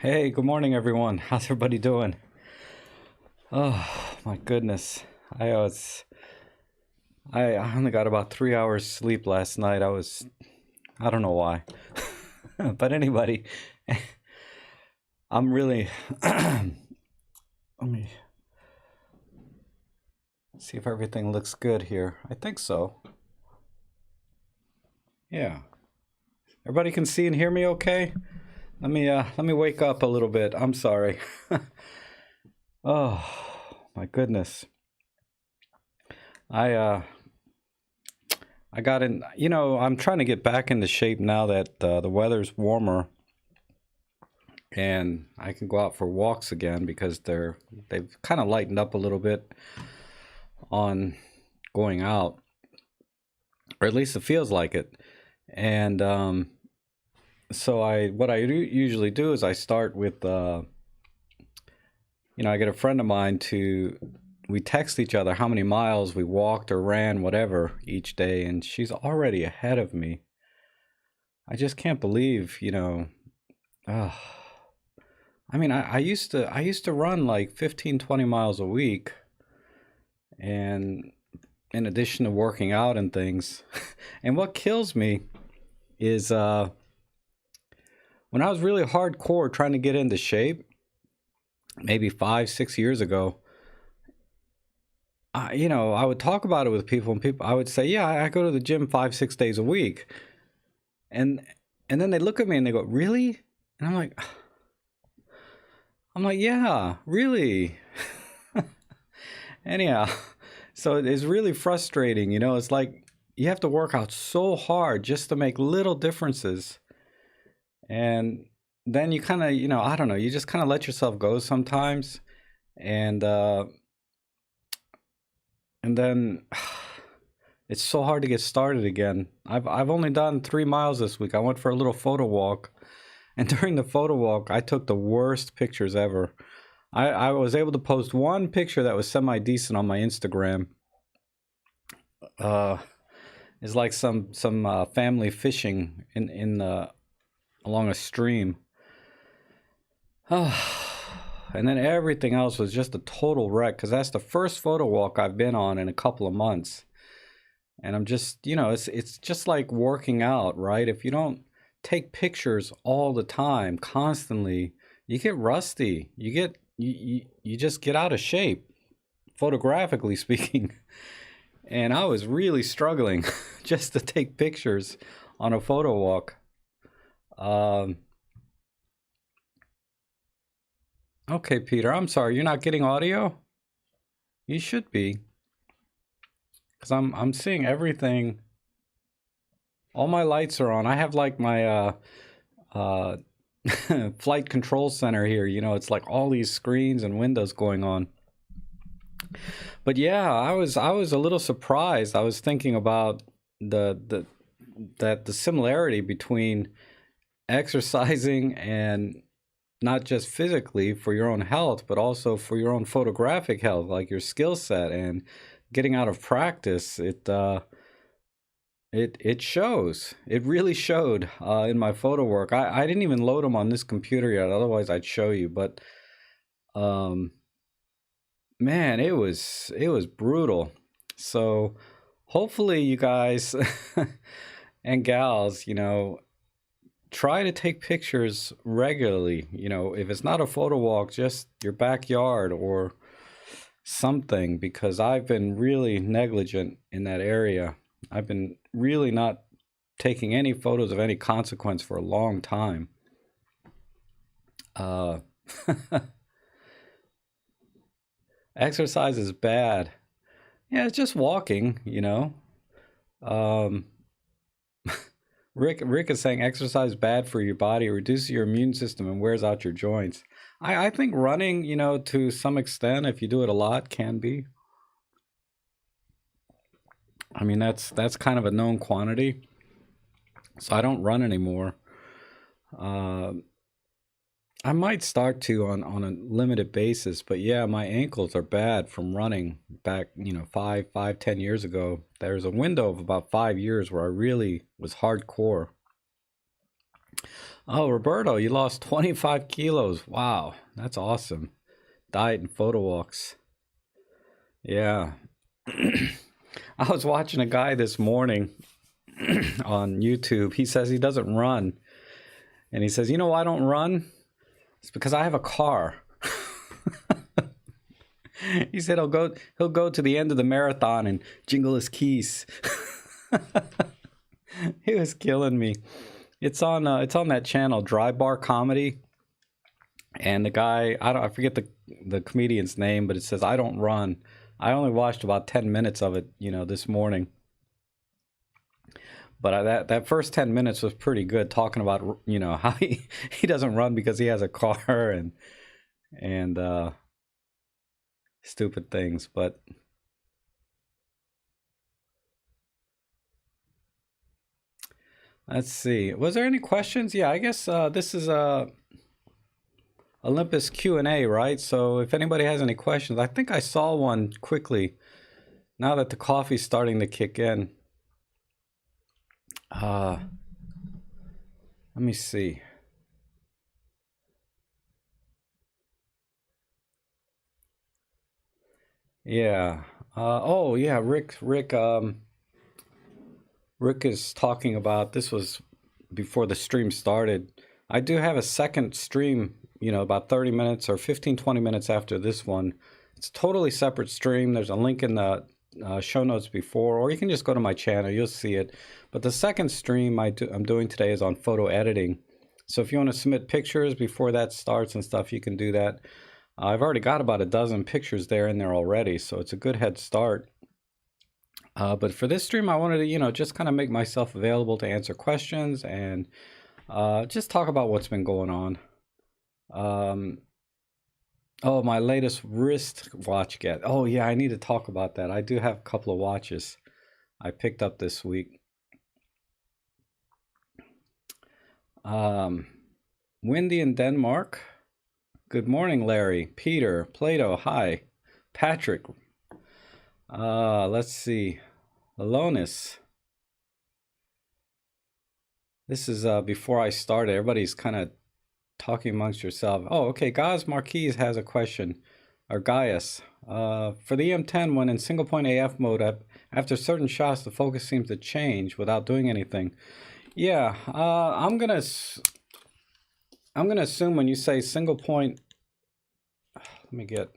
Hey, good morning, everyone. How's everybody doing? Oh, my goodness. I was I only got about 3 hours sleep last night. I don't know why. But anybody, I'm really let me see if everything looks good here. I think so. Yeah. Everybody can see and hear me okay? Let me wake up a little bit. I'm sorry. Oh, my goodness. I uh I got in, I'm trying to get back into shape now that the weather's warmer and I can go out for walks again because they've kind of lightened up a little bit on going out, or at least it feels like it. And so what I usually do is I start with, I get a friend of mine we text each other how many miles we walked or ran, whatever, each day, and she's already ahead of me. I just can't believe, uh, I used to run like 15, 20 miles a week, and in addition to working out and things. And what kills me is when I was really hardcore trying to get into shape, maybe 5, 6 years ago, I would talk about it with people, and I would say, yeah, I go to the gym 5, 6 days a week. And and then they look at me and they go, really? And I'm like, yeah, really. Anyhow, so it's really frustrating. It's like you have to work out so hard just to make little differences. And then you kind of, I don't know, you just kind of let yourself go sometimes. And and then it's so hard to get started again. I've only done 3 miles this week. I went for a little photo walk, and during the photo walk, I took the worst pictures ever. I was able to post one picture that was semi decent on my Instagram. Uh, it's like some family fishing in along a stream. And then everything else was just a total wreck because that's the first photo walk I've been on in a couple of months. And I'm just, it's just like working out, right? If you don't take pictures all the time, constantly, you get rusty. You just get out of shape, photographically speaking. And I was really struggling just to take pictures on a photo walk. Um, okay, Peter, I'm sorry, you're not getting audio? You should be, because I'm seeing everything. All my lights are on. I have like my uh flight control center here. It's like all these screens and windows going on. But yeah, I was a little surprised. I was thinking about the similarity between exercising and not just physically for your own health, but also for your own photographic health, like your skill set and getting out of practice. It shows. It really showed in my photo work. I didn't even load them on this computer yet. Otherwise, I'd show you. But um, man, it was brutal. So hopefully, you guys and gals, try to take pictures regularly. If it's not a photo walk, just your backyard or something, because I've been really negligent in that area. I've been really not taking any photos of any consequence for a long time. Uh, Exercise is bad. Yeah, it's just walking. Um, Rick is saying exercise is bad for your body, reduces your immune system, and wears out your joints. I think running, to some extent, if you do it a lot, can be. I mean, that's kind of a known quantity. So I don't run anymore. Uh, I might start to on a limited basis, but yeah, my ankles are bad from running back, 10 years ago. There's a window of about 5 years where I really was hardcore. Oh, Roberto, you lost 25 kilos. Wow, that's awesome. Diet and photo walks. Yeah. I was watching a guy this morning on YouTube. He says he doesn't run. And he says, "You know why I don't run? It's because I have a car." He said he'll go to the end of the marathon and jingle his keys. He was killing me. It's on that channel, Dry Bar Comedy. And the guy, I forget the comedian's name, but it says, "I don't run." I only watched about 10 minutes of it, this morning. But that first 10 minutes was pretty good, talking about, how he doesn't run because he has a car and stupid things. But let's see. Was there any questions? Yeah, I guess this is Olympus Q&A, right? So if anybody has any questions, I think I saw one quickly now that the coffee's starting to kick in. Let me see. Yeah. Oh yeah, Rick is talking about, this was before the stream started. I do have a second stream, about 30 minutes or 15, 20 minutes after this one. It's a totally separate stream. There's a link in the show notes before, or you can just go to my channel, you'll see it. But the second stream I'm doing today is on photo editing. So if you want to submit pictures before that starts and stuff, you can do that. I've already got about a dozen pictures in there already, so it's a good head start. But for this stream, I wanted to, just kind of make myself available to answer questions and just talk about what's been going on. Oh, my latest wrist watch get. Oh, yeah, I need to talk about that. I do have a couple of watches I picked up this week. Windy in Denmark. Good morning, Larry. Peter, Plato, hi. Patrick. Let's see. Alonis. This is before I started. Everybody's kind of talking amongst yourself. Oh, okay. Gaz Marquise has a question. Or Gaius. For the EM10, when in single point AF mode, after certain shots, the focus seems to change without doing anything. Yeah, I'm gonna assume when you say single point. Let me get.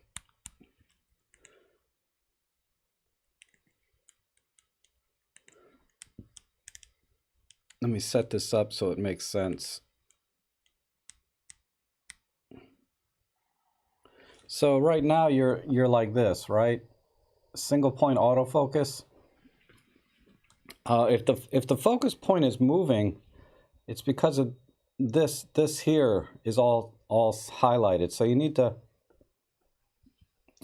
Let me set this up so it makes sense. So right now you're like this, right? Single point autofocus. If the focus point is moving, it's because of this here is all highlighted. So you need to.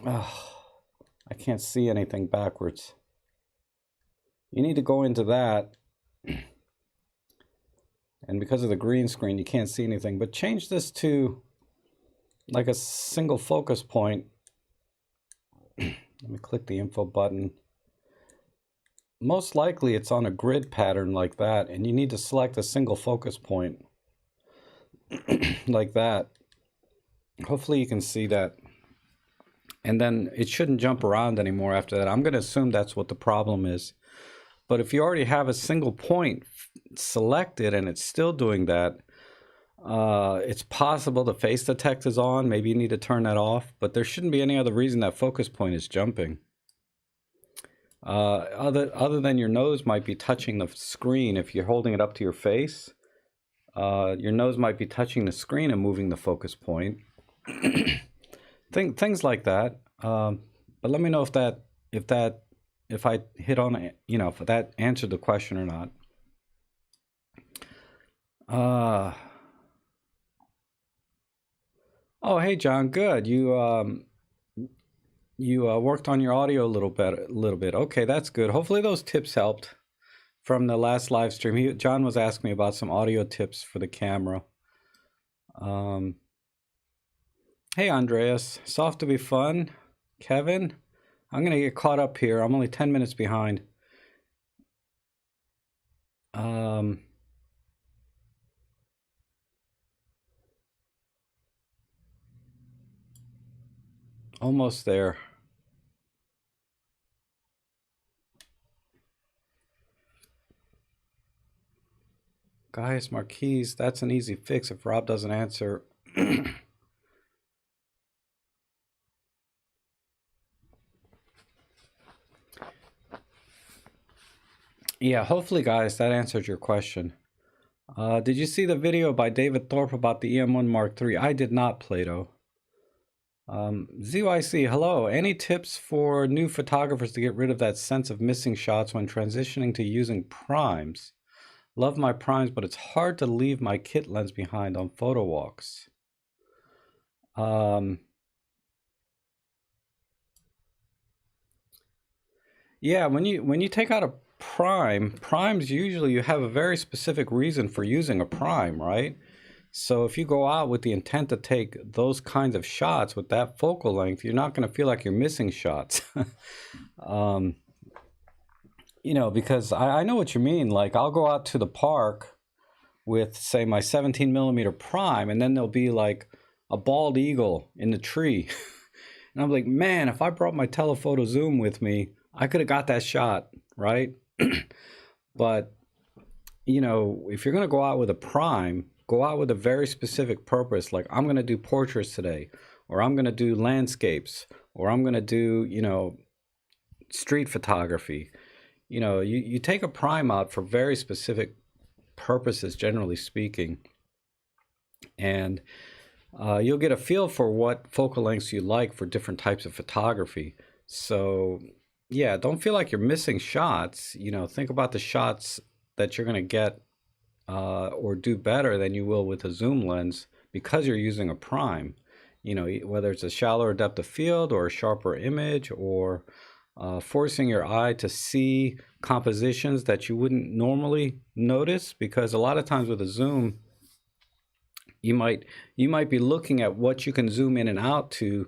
I can't see anything backwards. You need to go into that. And because of the green screen, you can't see anything. But change this to like a single focus point. Let me click the info button. Most likely it's on a grid pattern like that, and you need to select a single focus point like that. Hopefully you can see that. And then it shouldn't jump around anymore after that. I'm going to assume that's what the problem is. But if you already have a single point selected and it's still doing that, it's possible the face detect is on. Maybe you need to turn that off, but there shouldn't be any other reason that focus point is jumping. Other than your nose might be touching the screen. If you're holding it up to your face, your nose might be touching the screen and moving the focus point. Things like that. But let me know if I hit on it, if that answered the question or not. Oh, hey John, good. You worked on your audio a little bit. Okay, that's good. Hopefully those tips helped from the last live stream. John was asking me about some audio tips for the camera. Hey Andreas, soft to be fun. Kevin, I'm gonna get caught up here. I'm only 10 minutes behind. Almost there. Gaius Marquise, that's an easy fix if Rob doesn't answer. Yeah, hopefully, guys, that answered your question. Did you see the video by David Thorpe about the EM1 Mark III? I did not, Plato. ZYC, hello. Any tips for new photographers to get rid of that sense of missing shots when transitioning to using primes? Love my primes, but it's hard to leave my kit lens behind on photo walks. Yeah, when you take out a primes usually you have a very specific reason for using a prime, right? So if you go out with the intent to take those kinds of shots with that focal length, you're not going to feel like you're missing shots. You know, because I know what you mean. Like, I'll go out to the park with, say, my 17mm prime, and then there'll be like a bald eagle in the tree. And I'm like, man, if I brought my telephoto zoom with me, I could have got that shot, right? But, you know, if you're going to go out with a prime, go out with a very specific purpose. Like, I'm going to do portraits today, or I'm going to do landscapes, or I'm going to do, you know, street photography. You know, you take a prime out for very specific purposes, generally speaking. And you'll get a feel for what focal lengths you like for different types of photography. So, yeah, don't feel like you're missing shots. You know, think about the shots that you're going to get or do better than you will with a zoom lens because you're using a prime. You know, whether it's a shallower depth of field or a sharper image, or forcing your eye to see compositions that you wouldn't normally notice, because a lot of times with a zoom, you might be looking at what you can zoom in and out to,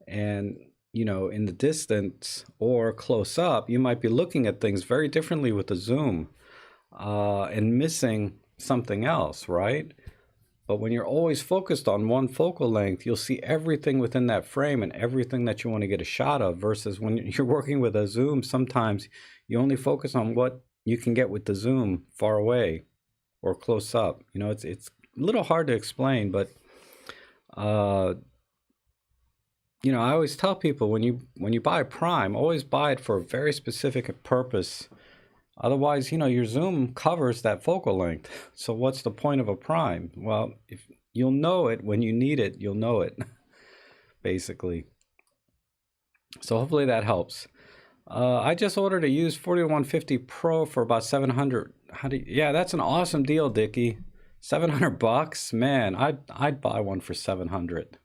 and you know, in the distance or close up, you might be looking at things very differently with the zoom and missing something else, right? But when you're always focused on one focal length, you'll see everything within that frame and everything that you want to get a shot of, versus when you're working with a zoom, sometimes you only focus on what you can get with the zoom far away or close up. You know, it's a little hard to explain, but you know, I always tell people, when you buy a prime, always buy it for a very specific purpose. Otherwise, you know, your zoom covers that focal length. So what's the point of a prime? Well, if you'll know it when you need it, you'll know it, basically. So hopefully that helps. I just ordered a used 4150 Pro for about 700. Yeah, that's an awesome deal, Dickie. $700, man. I'd buy one for 700.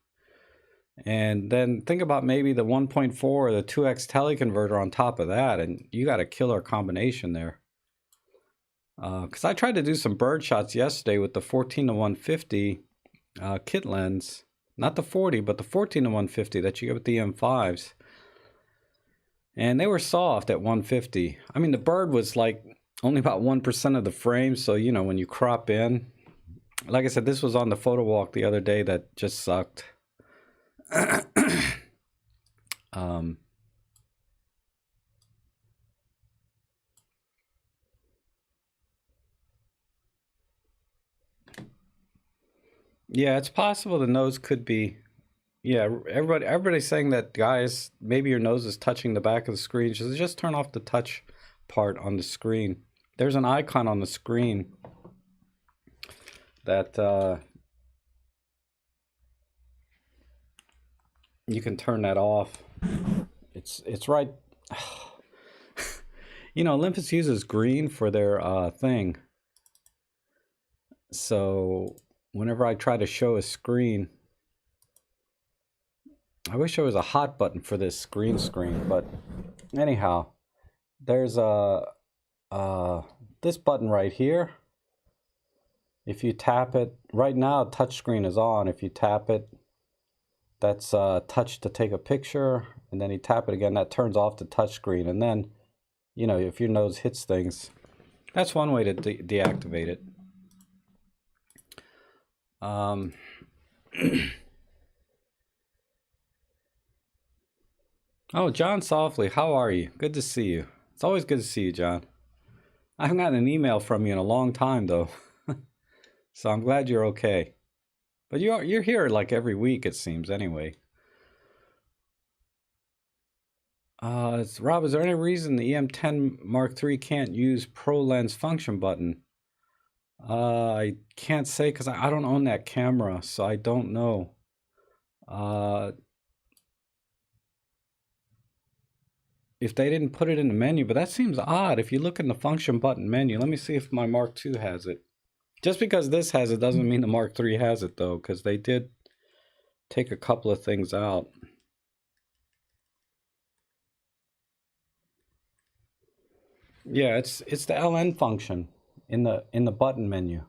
And then think about maybe the 1.4 or the 2x teleconverter on top of that, and you got a killer combination there. Because I tried to do some bird shots yesterday with the 14-150 kit lens. Not the 40, but the 14-150 that you get with the M5s. And they were soft at 150. I mean, the bird was like only about 1% of the frame, so, you know, when you crop in. Like I said, this was on the photo walk the other day that just sucked. Yeah, it's possible the nose could be. Yeah, everybody's saying that, guys, maybe your nose is touching the back of the screen. Just turn off the touch part on the screen. There's an icon on the screen that you can turn that off. It's right. You know, Olympus uses green for their thing. So whenever I try to show a screen, I wish there was a hot button for this green screen, but anyhow, there's a this button right here. If you tap it, right now touchscreen is on. If you tap it, that's touch to take a picture, and then you tap it again, that turns off the touchscreen. And then, you know, if your nose hits things, that's one way to deactivate it. Oh, John Softly, how are you? Good to see you. It's always good to see you, John. I haven't gotten an email from you in a long time, though. So I'm glad you're okay. But you're here like every week, it seems, anyway. Rob, is there any reason the EM10 Mark III can't use Pro Lens function button? I can't say because I don't own that camera, so I don't know. If they didn't put it in the menu, but that seems odd. If you look in the function button menu, let me see if my Mark II has it. Just because this has it doesn't mean the Mark III has it, though, because they did take a couple of things out. Yeah, it's the LN function in the button menu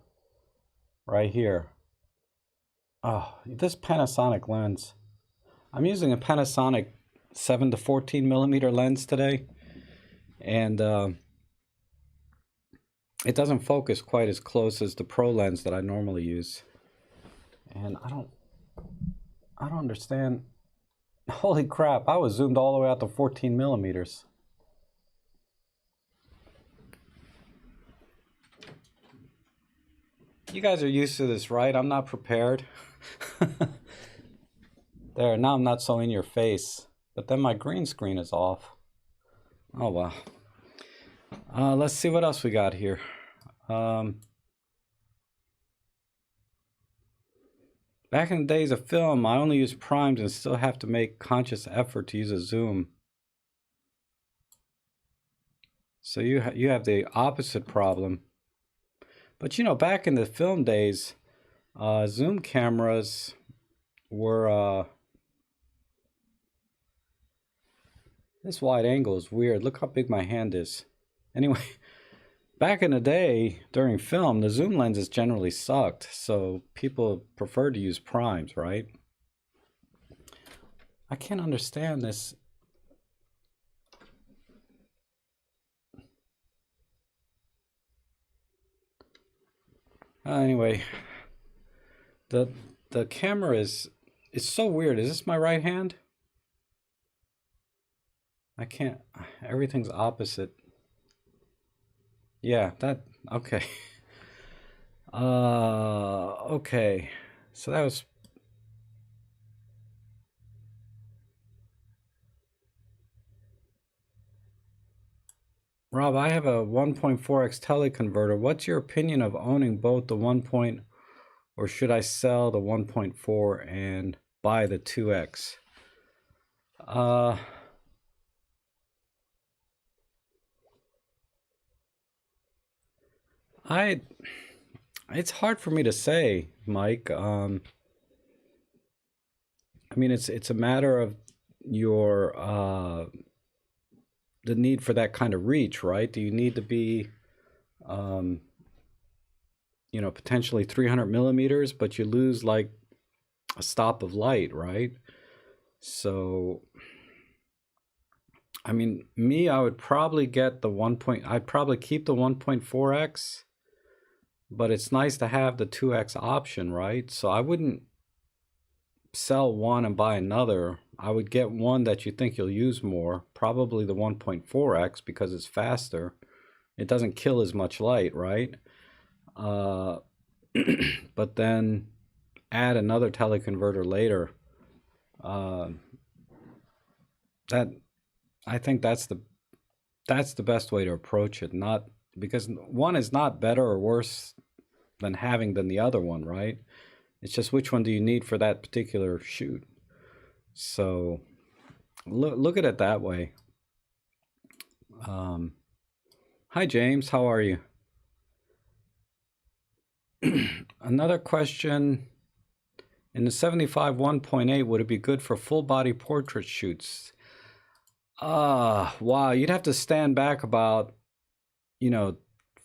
right here. Oh, this Panasonic lens. I'm using a Panasonic 7 to 14 millimeter lens today, and it doesn't focus quite as close as the Pro lens that I normally use. And I don't understand. Holy crap, I was zoomed all the way out to 14 millimeters. You guys are used to this, right? I'm not prepared. There, now I'm not so in your face. But then my green screen is off. Oh, wow. Let's see what else we got here. Back in the days of film, I only used primes and still have to make conscious effort to use a zoom. So you have the opposite problem. But you know, back in the film days, zoom cameras were this wide angle is weird. Look how big my hand is. Anyway, back in the day during film, the zoom lenses generally sucked, so people preferred to use primes, right? I can't understand this. Anyway, the camera is, it's so weird. Is this my right hand? I can't, everything's opposite. Yeah, that, okay. Okay. So that was, Rob, I have a 1.4x teleconverter. What's your opinion of owning both the 1. Or should I sell the 1.4 and buy the 2x? It's hard for me to say, Mike. I mean, it's a matter of your the need for that kind of reach, right? Do you need to be, you know, potentially 300 millimeters, but you lose like a stop of light, right? So, I mean, me, I would probably get the I'd probably keep the 1.4x, but it's nice to have the 2x option, right? So I wouldn't sell one and buy another. I would get one that you think you'll use more, probably the 1.4x because it's faster. It doesn't kill as much light, right? But then add another teleconverter later. That I think that's the best way to approach it. Not because one is not better or worse than having than the other one, right? It's just which one do you need for that particular shoot. So look at it that way. Hi James, how are you? Another question. In the 75 1.8, would it be good for full body portrait shoots? Wow, you'd have to stand back about, you know,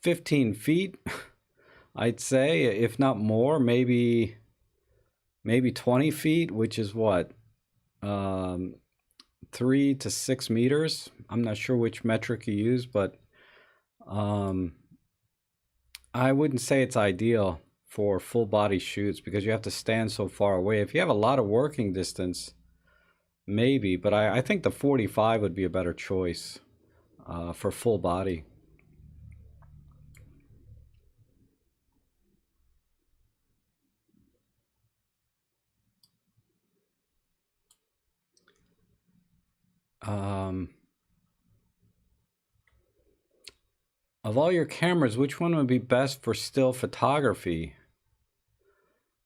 15 feet, I'd say, if not more, maybe 20 feet, which is what, 3 to 6 meters. I'm not sure which metric you use, but I wouldn't say it's ideal for full body shoots because you have to stand so far away. If you have a lot of working distance, maybe, but I think the 45 would be a better choice for full body. Of all your cameras, which one would be best for still photography?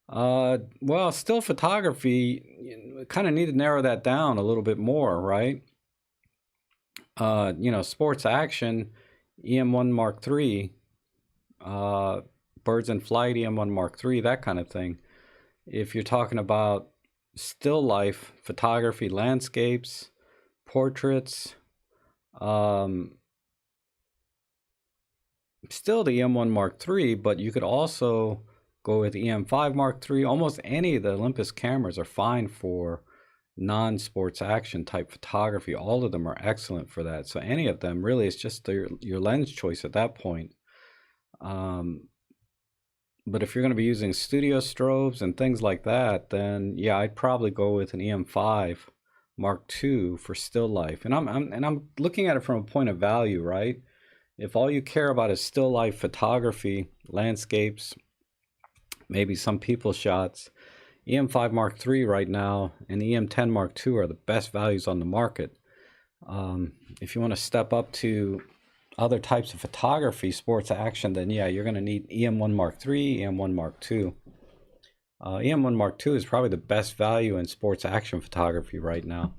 Well, still photography, you kind of need to narrow that down a little bit more, right? Sports action, EM1 Mark III, birds in flight, EM1 Mark III, that kind of thing. If you're talking about still life photography, landscapes, portraits, still the EM1 Mark III, but you could also go with EM5 Mark III. Almost any of the Olympus cameras are fine for non-sports action type photography. All of them are excellent for that. So any of them, really, it's just your lens choice at that point. But if you're going to be using studio strobes and things like that, then yeah, I'd probably go with an EM5 Mark II for still life. And I'm looking at it from a point of value, right? If all you care about is still life photography, landscapes, maybe some people shots, EM5 Mark III right now and the EM10 Mark II are the best values on the market. If you want to step up to other types of photography, sports action, then yeah, you're going to need EM1 Mark III, EM1 Mark II. EM1 Mark II is probably the best value in sports action photography right now.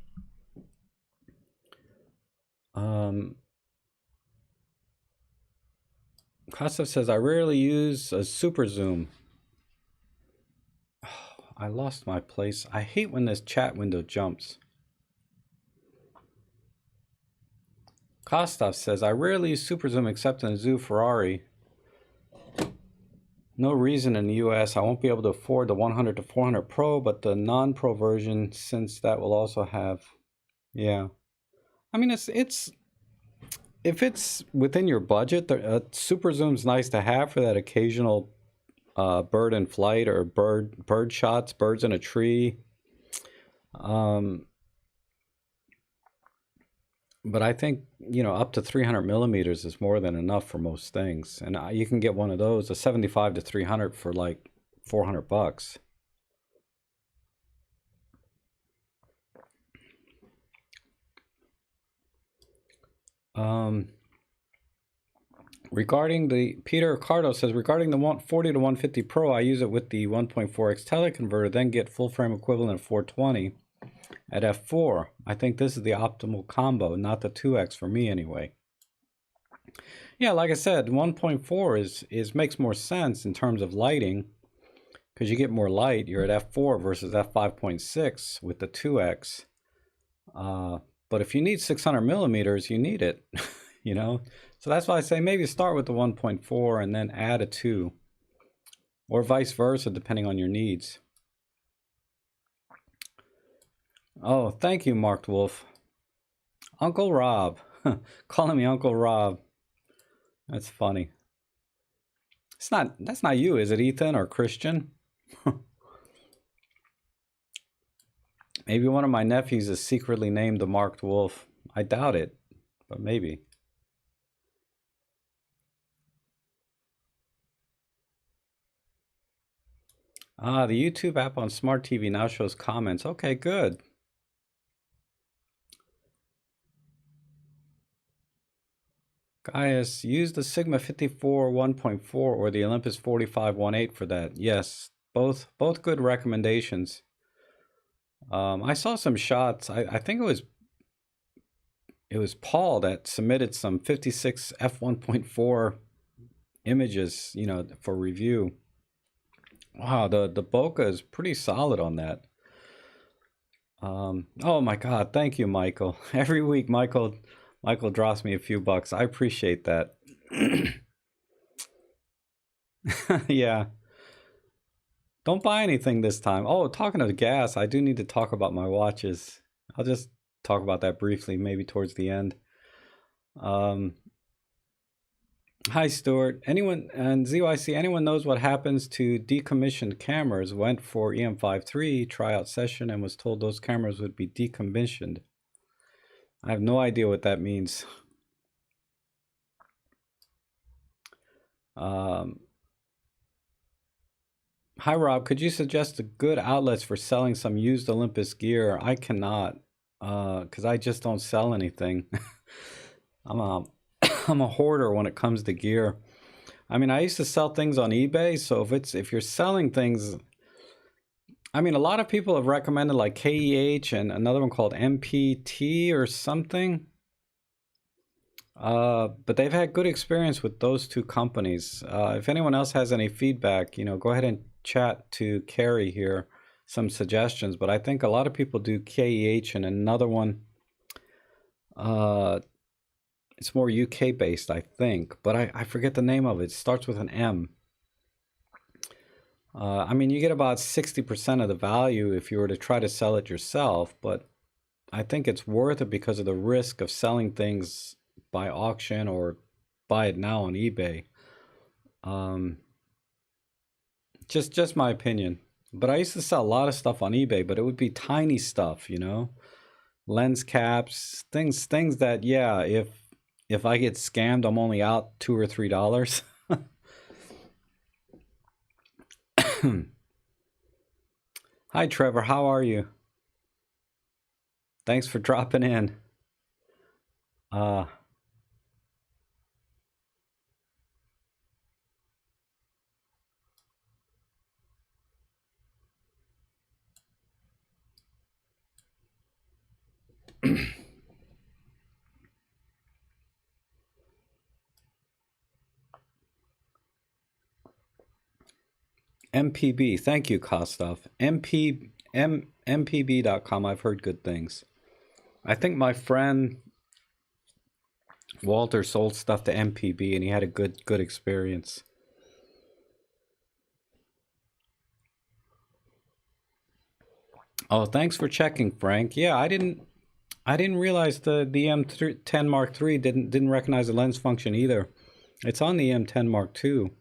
Kostov says, I rarely use a super zoom. Oh, I lost my place. I hate when this chat window jumps. Kostov says, I rarely use super zoom except in a Zoo Ferrari. No reason in the US I won't be able to afford the 100 to 400 Pro, but the non-Pro version, since that will also have, yeah. I mean, it's if it's within your budget, super zoom's nice to have for that occasional bird in flight or bird shots, birds in a tree. But I think, up to 300 millimeters is more than enough for most things. And you can get one of those, a 75 to 300 for like $400. Regarding the, Peter Ricardo says, regarding the 140 to 150 Pro, I use it with the 1.4x teleconverter, then get full frame equivalent of 420 at f4. I think this is the optimal combo, not the 2x for me anyway. Yeah, like I said, 1.4 is makes more sense in terms of lighting because you get more light. You're at f4 versus f5.6 with the 2x. But if you need 600 millimeters, you need it, So that's why I say maybe start with the 1.4 and then add a 2, or vice versa, depending on your needs. Oh, thank you, Mark Wolf. Uncle Rob. Calling me Uncle Rob. That's funny. That's not you, is it, Ethan or Christian? Maybe one of my nephews is secretly named the Marked Wolf. I doubt it, but maybe. Ah, the YouTube app on Smart TV now shows comments. Okay, good. Gaius, use the Sigma 54 1.4 or the Olympus 45 1.8 for that. Yes, both good recommendations. I saw some shots. I think it was Paul that submitted some 56 f1.4 images, for review. Wow, the bokeh is pretty solid on that. Oh my God, thank you, Michael. Every week, Michael drops me a few bucks. I appreciate that. Yeah. Don't buy anything this time. Oh, talking of gas, I do need to talk about my watches. I'll just talk about that briefly, maybe towards the end. Hi, Stuart. Anyone and ZYC, anyone knows what happens to decommissioned cameras? Went for EM53 tryout session and was told those cameras would be decommissioned. I have no idea what that means. Hi, Rob. Could you suggest a good outlets for selling some used Olympus gear? I cannot, because I just don't sell anything. I'm a I'm a hoarder when it comes to gear. I mean, I used to sell things on eBay, so if you're selling things, I mean, a lot of people have recommended like KEH and another one called MPT or something. But they've had good experience with those two companies. If anyone else has any feedback, go ahead and chat to Carrie here some suggestions. But I think a lot of people do KEH and another one. It's more UK based, I think, but I forget the name of it. It starts with an M. I mean, you get about 60% of the value if you were to try to sell it yourself, but I think it's worth it because of the risk of selling things by auction or buy it now on eBay. Just my opinion. But I used to sell a lot of stuff on eBay, but it would be tiny stuff, lens caps, things that, yeah, if I get scammed, I'm only out $2 or $3. Hi, Trevor. How are you? Thanks for dropping in. MPB. Thank you, Kostov. MPB.com. I've heard good things. I think my friend Walter sold stuff to MPB and he had a good experience. Oh, thanks for checking, Frank. Yeah, I didn't realize the M10 Mark III didn't recognize the lens function either. It's on the M10 Mark II,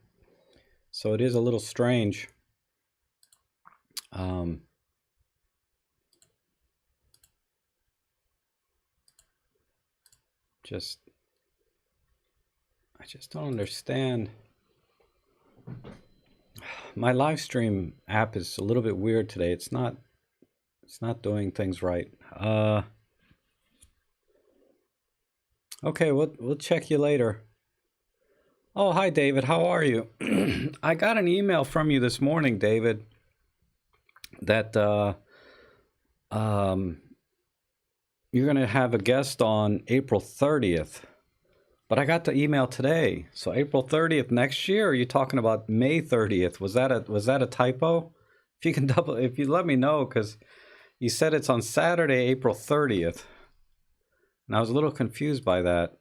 so it is a little strange. I just don't understand. My live stream app is a little bit weird today. It's not doing things right. Okay, we'll check you later. Oh, hi, David. How are you? I got an email from you this morning, David, that you're going to have a guest on April 30th. But I got the email today. So April 30th next year, or are you talking about May 30th? Was that a typo? If you can if you let me know, because you said it's on Saturday, April 30th. And I was a little confused by that.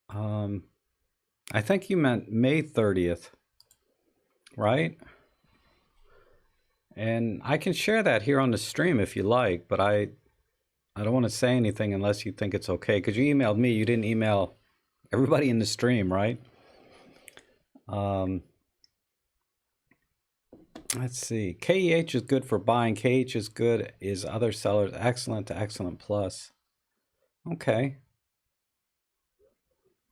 I think you meant May 30th, right? And I can share that here on the stream if you like, but I don't want to say anything unless you think it's okay, because you emailed me. You didn't email everybody in the stream, right? Let's see. KEH is good for buying. KEH is good. Is other sellers excellent to excellent plus? Okay.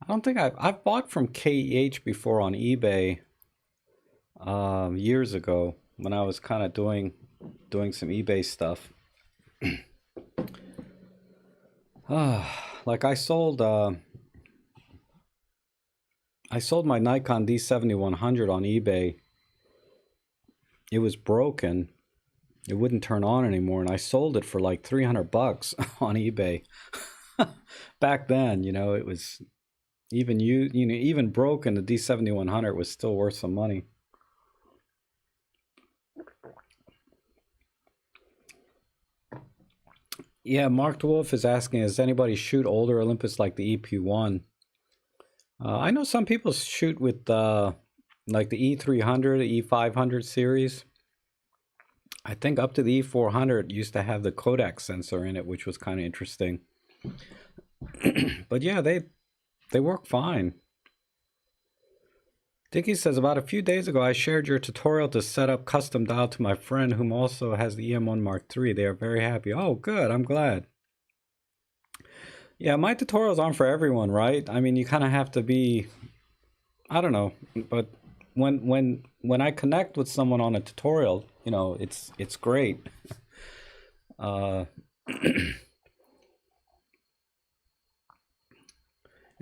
I don't think I've bought from KEH before on eBay years ago when I was kind of doing some eBay stuff. Like I sold my Nikon D7100 on eBay. It was broken. It wouldn't turn on anymore, and I sold it for like $300 on eBay. Back then, it was even broken. The D7100 was still worth some money. Yeah, Mark Dwarf is asking, does anybody shoot older Olympus like the EP1? I know some people shoot with like the E300, the E500 series. I think up to the E400 used to have the Kodak sensor in it, which was kind of interesting. But yeah, they work fine. Dickie says, about a few days ago, I shared your tutorial to set up custom dial to my friend whom also has the EM1 Mark III. They are very happy. Oh, good. I'm glad. Yeah, my tutorials aren't for everyone, right? I mean, you kind of have to be, I don't know, but when I connect with someone on a tutorial, you know, it's great.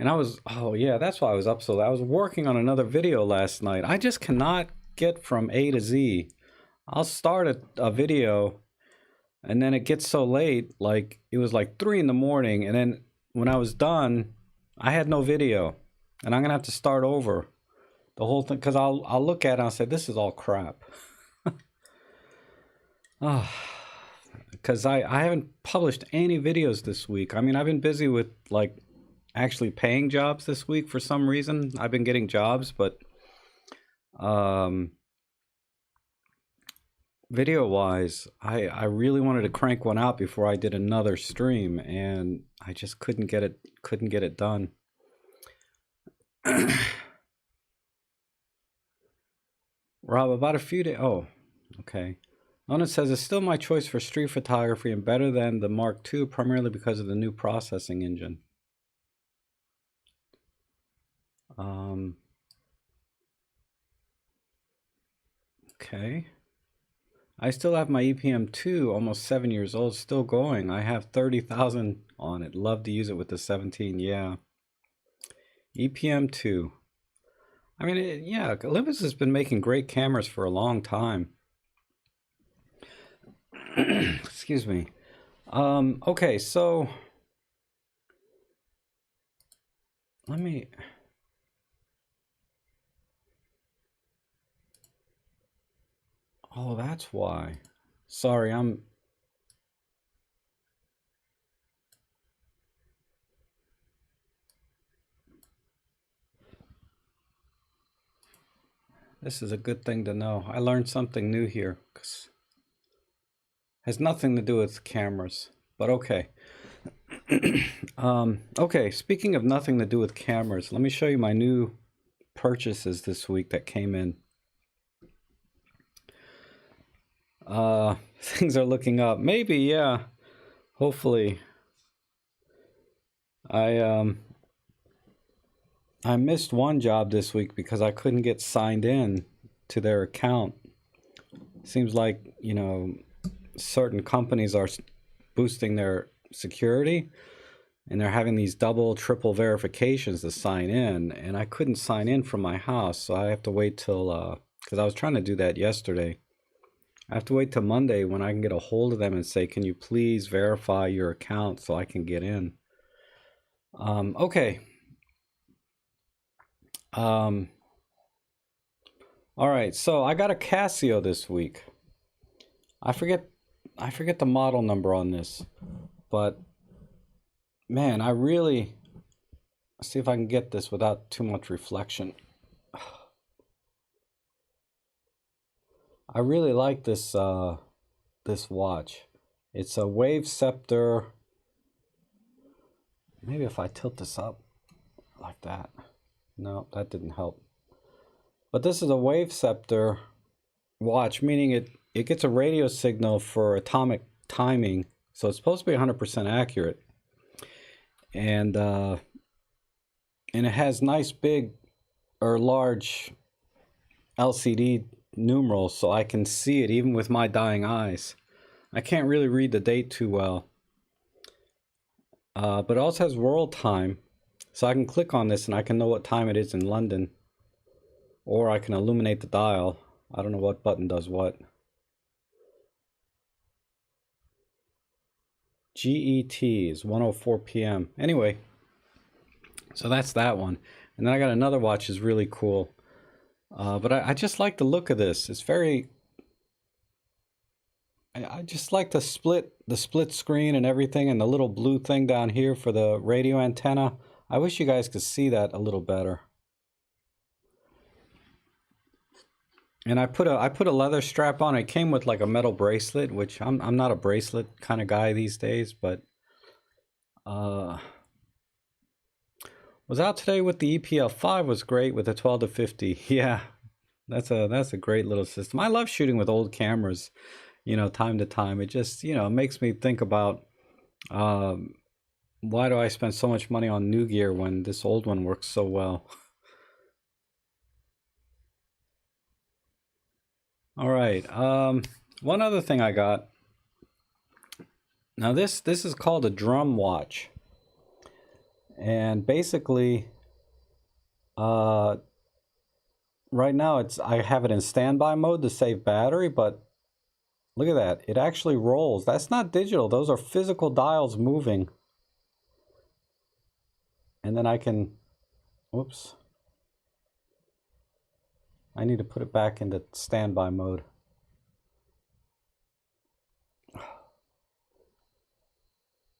And I was, oh yeah, that's why I was up so late. I was working on another video last night. I just cannot get from A to Z. I'll start a video and then it gets so late, like it was like 3 in the morning. And then when I was done, I had no video and I'm gonna have to start over the whole thing. Cause I'll look at it and I'll say, this is all crap. Cause I haven't published any videos this week. I mean, I've been busy with like actually paying jobs this week for some reason. I've been getting jobs, but video wise, I really wanted to crank one out before I did another stream, and I just couldn't get it done. Rob, about a few days. Oh, okay. Lona says it's still my choice for street photography and better than the Mark II, primarily because of the new processing engine. Okay. I still have my EPM2, almost 7 years old, still going. I have 30,000 on it. Love to use it with the 17, yeah. EPM2. I mean, yeah, Olympus has been making great cameras for a long time. Excuse me. Okay, so let me... Oh, that's why. Sorry, This is a good thing to know. I learned something new here. Has nothing to do with cameras, but okay. Okay, speaking of nothing to do with cameras, let me show you my new purchases this week that came in. Things are looking up. Maybe, yeah. Hopefully. I missed one job this week because I couldn't get signed in to their account. Seems like, you know, certain companies are boosting their security and they're having these double, triple verifications to sign in, and I couldn't sign in from my house, so I have to wait till, because I was trying to do that yesterday. I have to wait till Monday when I can get a hold of them and say, can you please verify your account so I can get in? Okay. All right, so I got a Casio this week. I forget the model number on this, but man, let's see if I can get this without too much reflection. I really like this this watch. It's a Wave Scepter. Maybe if I tilt this up like that. No, that didn't help. But this is a Wave Scepter watch, meaning it gets a radio signal for atomic timing, so it's supposed to be 100% accurate. And it has nice big or large LCD numerals, so I can see it even with my dying eyes. I can't really read the date too well. But it also has world time, so I can click on this and I can know what time it is in London. Or I can illuminate the dial. I don't know what button does what. GET is 1:04 p.m. Anyway, so that's that one. And then I got another watch that's really cool. But I just like the look of this. It's very... I just like the split screen and everything, and the little blue thing down here for the radio antenna. I wish you guys could see that a little better. And I put a leather strap on. It came with like a metal bracelet, which I'm not a bracelet kind of guy these days, but Was out today with the ep.59 was great with the 12 to 50. Yeah, that's a great little system. I love shooting with old cameras, you know, time to time. It just, you know, makes me think about why do I spend so much money on new gear when this old one works so well? All right. One other thing I got. Now this is called a drum watch. And basically right now I have it in standby mode to save battery, but look at that. It actually rolls. That's not digital. Those are physical dials moving. And then I can, whoops. I need to put it back into standby mode.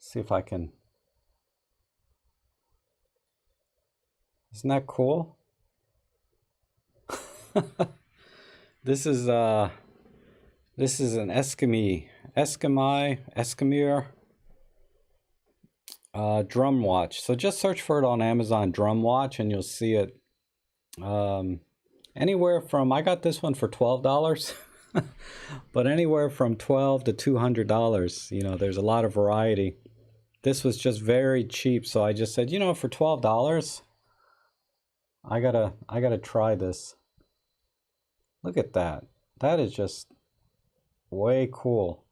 See if I can. Isn't that cool? This is an Eskimir drum watch. So just search for it on Amazon, drum watch, and you'll see it anywhere from, I got this one for $12, but anywhere from $12 to $200. You know, there's a lot of variety. This was just very cheap, so I just said, you know, for $12, I gotta try this. Look at that. That is just way cool.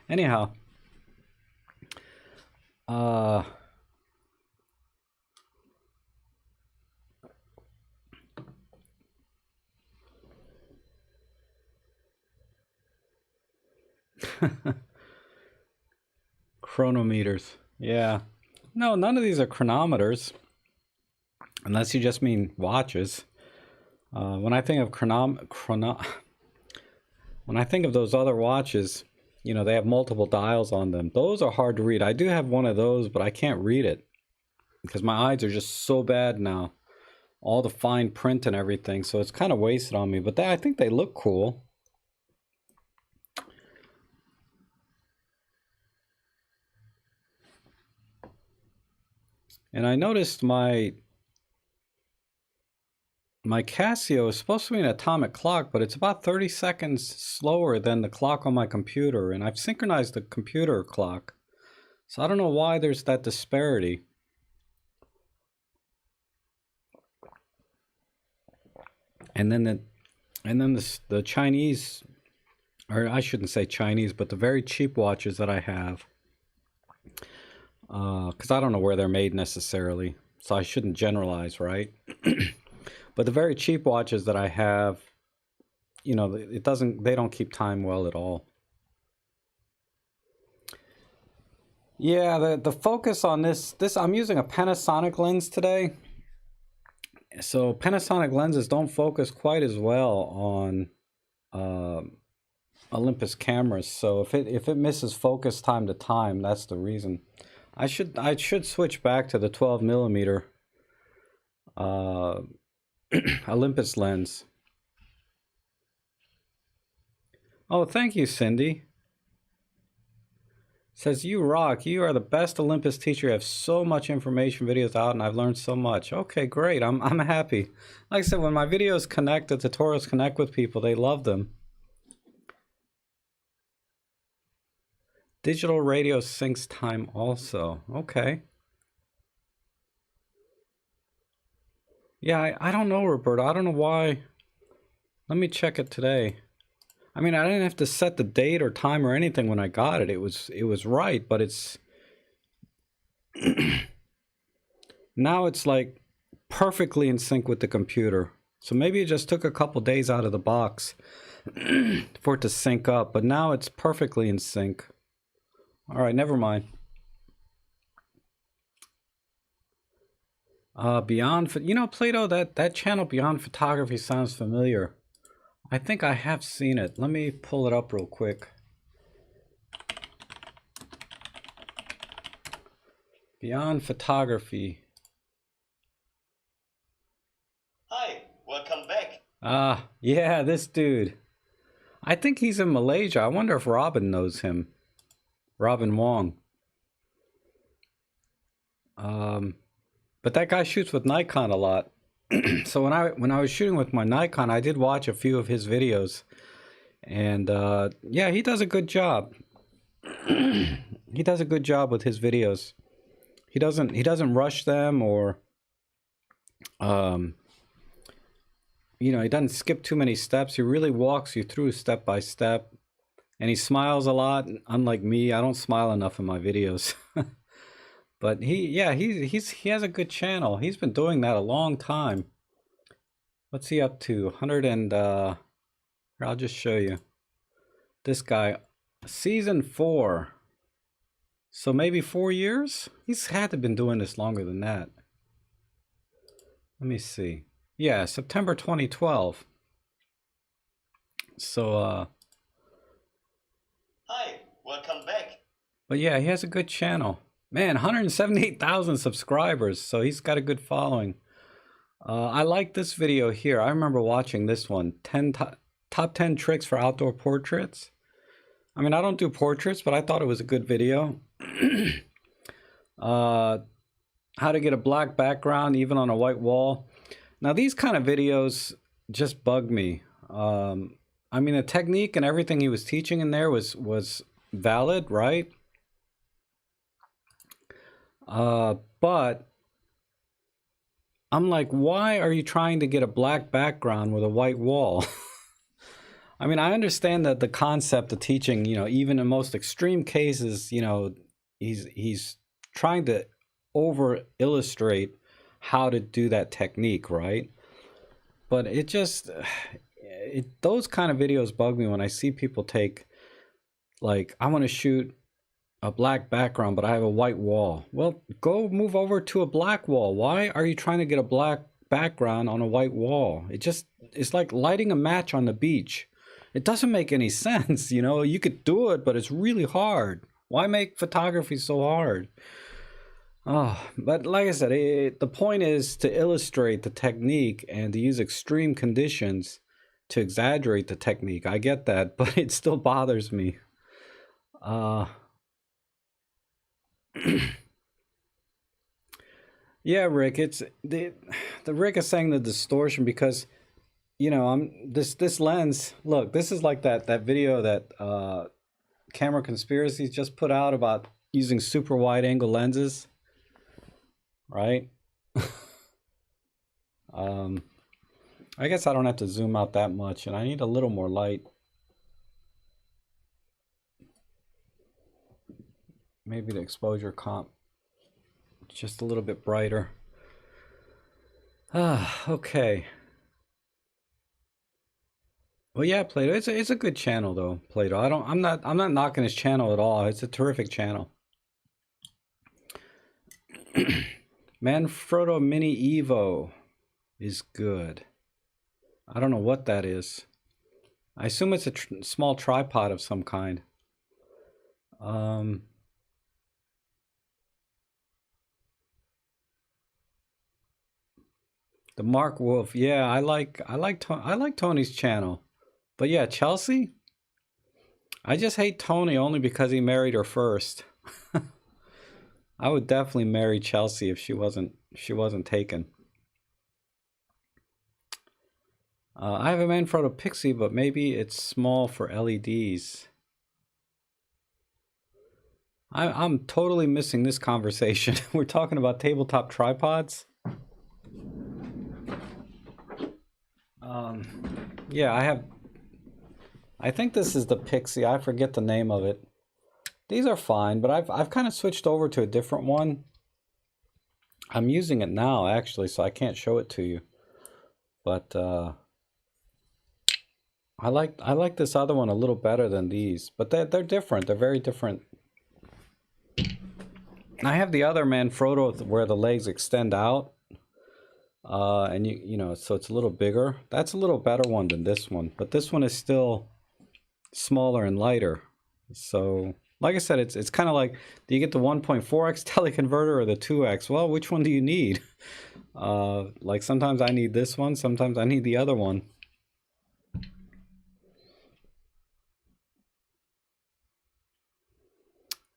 Anyhow, chronometers. Yeah. No, none of these are chronometers. Unless you just mean watches. When I think of when I think of those other watches, you know, they have multiple dials on them. Those are hard to read. I do have one of those, but I can't read it because my eyes are just so bad now. All the fine print and everything, so it's kind of wasted on me. But I think they look cool. And I noticed my Casio is supposed to be an atomic clock, but it's about 30 seconds slower than the clock on my computer, and I've synchronized the computer clock. So I don't know why there's that disparity. And then the Chinese, or I shouldn't say Chinese, but the very cheap watches that I have, because I don't know where they're made necessarily, so I shouldn't generalize, right? But the very cheap watches that I have, you know, they don't keep time well at all. Yeah, the focus on this I'm using a Panasonic lens today. So Panasonic lenses don't focus quite as well on Olympus cameras. So if it misses focus time to time, that's the reason. I should switch back to the 12 millimeter Olympus lens. Oh, thank you, Cindy. Says, you rock. You are the best Olympus teacher. You have so much information, videos out, and I've learned so much. Okay, great. I'm happy. Like I said, when my videos connect, the tutorials connect with people, they love them. Digital radio syncs time also. Okay. Yeah, I don't know, Roberta. I don't know why. Let me check it today. I mean, I didn't have to set the date or time or anything when I got it. It was right, but it's now it's like perfectly in sync with the computer. So maybe it just took a couple days out of the box for it to sync up, but now it's perfectly in sync. All right, never mind. Beyond, you know, Plato, that channel Beyond Photography sounds familiar. I think I have seen it. Let me pull it up real quick. Beyond Photography. Hi, welcome back. Yeah, this dude. I think he's in Malaysia. I wonder if Robin knows him. Robin Wong. But that guy shoots with Nikon a lot. So when I was shooting with my Nikon, I did watch a few of his videos, and yeah, he does a good job. He does a good job with his videos. He doesn't rush them, or um, you know, he doesn't skip too many steps. He really walks you through step by step, and he smiles a lot. Unlike me, I don't smile enough in my videos. But yeah, he has a good channel. He's been doing that a long time. What's he up to? 100 and here, I'll just show you. This guy, season 4. So maybe 4 years? He's had to been doing this longer than that. Let me see. Yeah, September 2012. So Hi, welcome back. but yeah, he has a good channel. Man, 178,000 subscribers, so he's got a good following. I like this video here. I remember watching this one, top 10 tricks for outdoor portraits. I mean, I don't do portraits, but I thought it was a good video. How to get a black background even on a white wall. Now, these kind of videos just bug me. I mean, the technique and everything he was teaching in there was valid, right? But I'm like, why are you trying to get a black background with a white wall? I mean, I understand that the concept of teaching, you know, even in most extreme cases, you know, he's trying to over illustrate how to do that technique, right? But it just, those kind of videos bug me when I see people take, like, I want to shoot a black background, but I have a white wall. Well, go move over to a black wall. Why are you trying to get a black background on a white wall? It's like lighting a match on the beach. It doesn't make any sense, you know. You could do it, but it's really hard. Why make photography so hard? Oh, but like I said, the point is to illustrate the technique and to use extreme conditions to exaggerate the technique. I get that, but it still bothers me. Yeah, Rick, it's the Rick is saying the distortion because, you know, this lens. Look, this is like that video that Camera Conspiracies just put out about using super wide angle lenses, right? I guess I don't have to zoom out that much, and I need a little more light. Maybe the exposure comp just a little bit brighter. Okay. Well, yeah, Plato. It's a good channel though, Plato. I'm not knocking his channel at all. It's a terrific channel. Manfrotto Mini Evo is good. I don't know what that is. I assume it's a small tripod of some kind. The Mark Wolf. Yeah, I like Tony's channel. But yeah, Chelsea? I just hate Tony only because he married her first. I would definitely marry Chelsea if she wasn't taken. I have a Manfrotto Pixie, but maybe it's small for LEDs. I'm totally missing this conversation. We're talking about tabletop tripods. Yeah, I think this is the Pixie. I forget the name of it. These are fine, but I've kind of switched over to a different one. I'm using it now actually, so I can't show it to you. But I like this other one a little better than these, but they're different. They're very different. I have the other Manfrotto where the legs extend out, and you know, so it's a little bigger. That's a little better one than this one, but this one is still smaller and lighter. So, like I said, it's kind of like, do you get the 1.4x teleconverter or the 2x? Well, which one do you need? Like sometimes I need this one, sometimes I need the other one.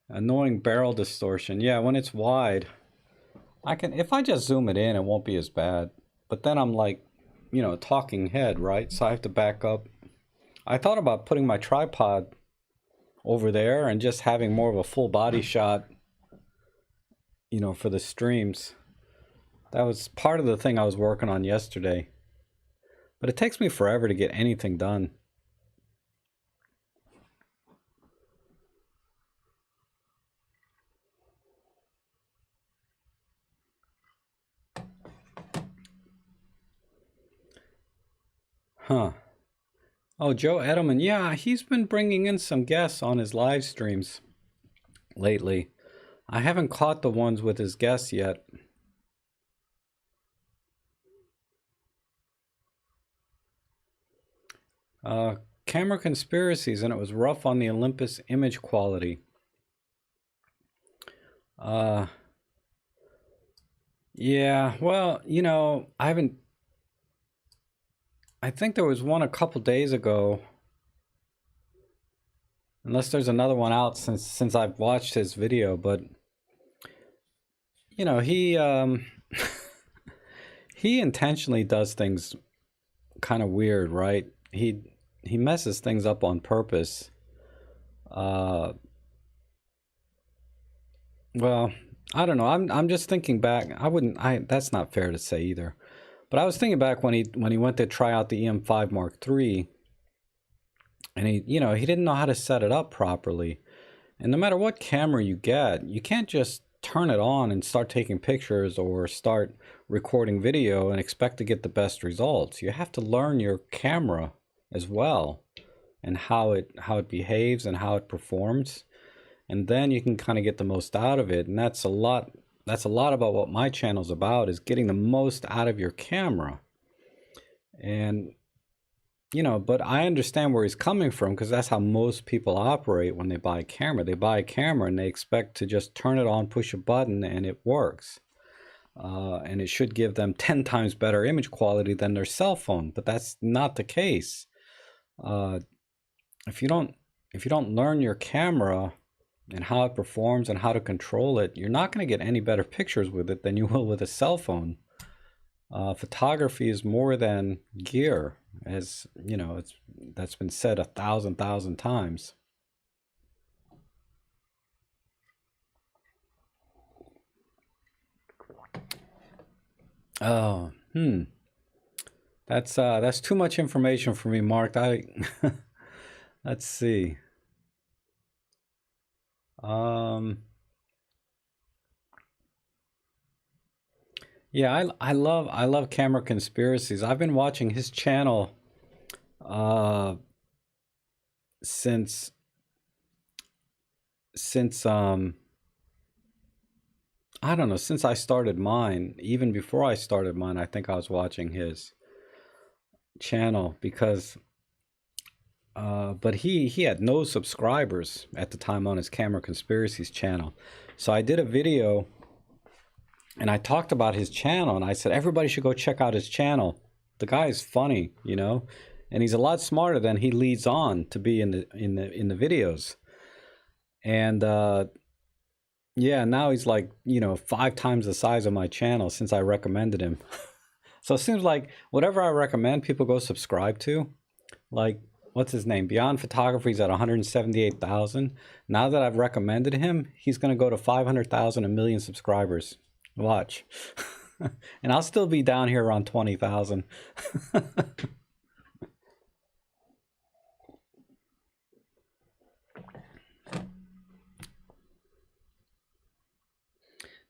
Annoying barrel distortion. Yeah, when it's wide. I can, if I just zoom it in, it won't be as bad. But then I'm like, you know, talking head, right? So I have to back up. I thought about putting my tripod over there and just having more of a full body shot, you know, for the streams. That was part of the thing I was working on yesterday. But it takes me forever to get anything done. Huh. Oh, Joe Edelman. Yeah, he's been bringing in some guests on his live streams lately. I haven't caught the ones with his guests yet. Camera conspiracies, and it was rough on the Olympus image quality. Yeah, well, you know, I think there was one a couple days ago. Unless there's another one out since I've watched his video, but you know, he intentionally does things kind of weird, right? He messes things up on purpose. Well, I don't know. I'm just thinking back. That's not fair to say either. But I was thinking back when he went to try out the EM5 Mark III, and he didn't know how to set it up properly. And no matter what camera you get, you can't just turn it on and start taking pictures or start recording video and expect to get the best results. You have to learn your camera as well, and how it behaves and how it performs, and then you can kind of get the most out of it. And that's a lot about what my channel's about, is getting the most out of your camera. And you know, but I understand where he's coming from, because that's how most people operate when they buy a camera. They buy a camera and they expect to just turn it on, push a button, and it works. And it should give them 10 times better image quality than their cell phone, but that's not the case. If you don't learn your camera and how it performs and how to control it, you're not going to get any better pictures with it than you will with a cell phone. Photography is more than gear, as you know, that's been said 1,000 times. Oh, that's too much information for me, Mark. Let's see. Yeah, I love camera conspiracies. I've been watching his channel since I don't know, since I started mine. Even before I started mine, I think I was watching his channel, because but he had no subscribers at the time on his Camera Conspiracies channel. So I did a video and I talked about his channel, and I said everybody should go check out his channel. The guy is funny, you know, and he's a lot smarter than he leads on to be in the videos. And yeah, now he's like, you know, 5 times the size of my channel since I recommended him. So it seems like whatever I recommend, people go subscribe to. Like, what's his name? Beyond Photography's at 178,000. Now that I've recommended him, he's going to go to 500,000, a million subscribers. Watch. And I'll still be down here around 20,000.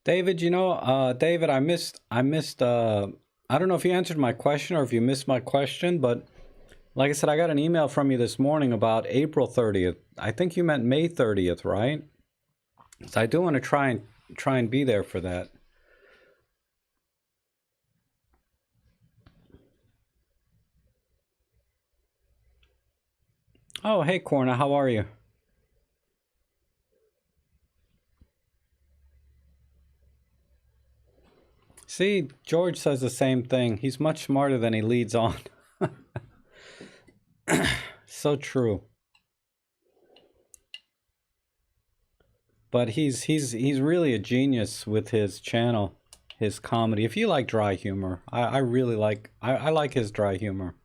David, you know, David, I missed, I don't know if you answered my question or if you missed my question, but like I said, I got an email from you this morning about April 30th. I think you meant May 30th, right? So I do want to try and be there for that. Oh, hey, Corna, how are you? See, George says the same thing. He's much smarter than he leads on. So true. But he's really a genius with his channel. his comedy. If you like dry humor, I really like, I like his dry humor.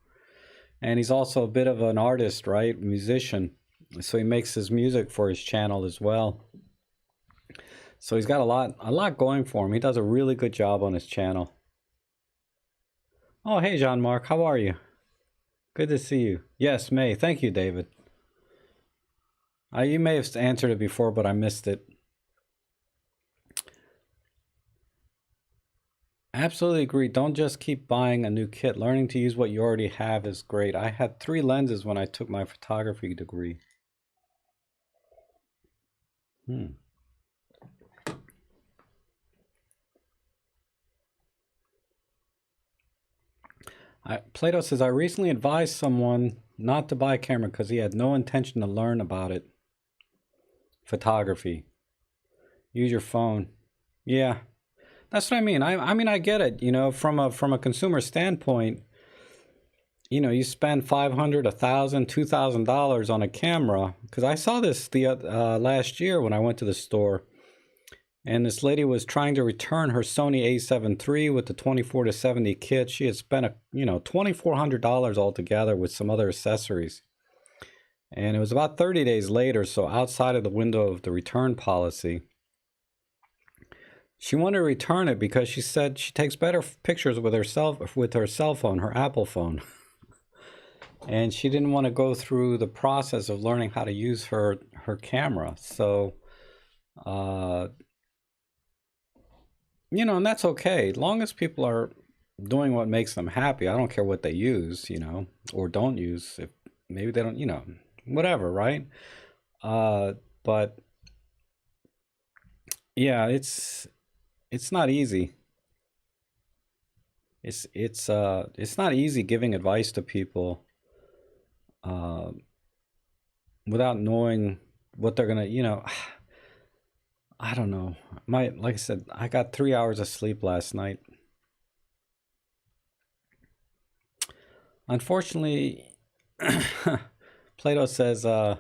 And he's also a bit of an artist, right? Musician. So he makes his music for his channel as well. So he's got a lot going for him. He does a really good job on his channel. Oh, hey, Jean-Marc, how are you? Good to see you. Yes, May. Thank you, David. You may have answered it before, but I missed it. Absolutely agree. Don't just keep buying a new kit. Learning to use what you already have is great. I had 3 lenses when I took my photography degree. Plato says, I recently advised someone not to buy a camera because he had no intention to learn about it. Photography. Use your phone. Yeah, that's what I mean. I mean, I get it. You know, from a consumer standpoint, you know, you spend $500, $1,000, $2,000 on a camera. Because I saw this the last year when I went to the store, and this lady was trying to return her Sony A7 III with the 24 to 70 kit. She had spent $2,400 altogether with some other accessories. And it was about 30 days later, so outside of the window of the return policy. She wanted to return it because she said she takes better pictures with her cell phone, her Apple phone. And she didn't want to go through the process of learning how to use her camera. So, you know, and that's okay. As long as people are doing what makes them happy, I don't care what they use, you know, or don't use. If maybe they don't, you know, whatever, right? But yeah, it's not easy. It's not easy giving advice to people without knowing what they're gonna, you know. I don't know. Like I said, I got 3 hours of sleep last night. Unfortunately, Plato says, or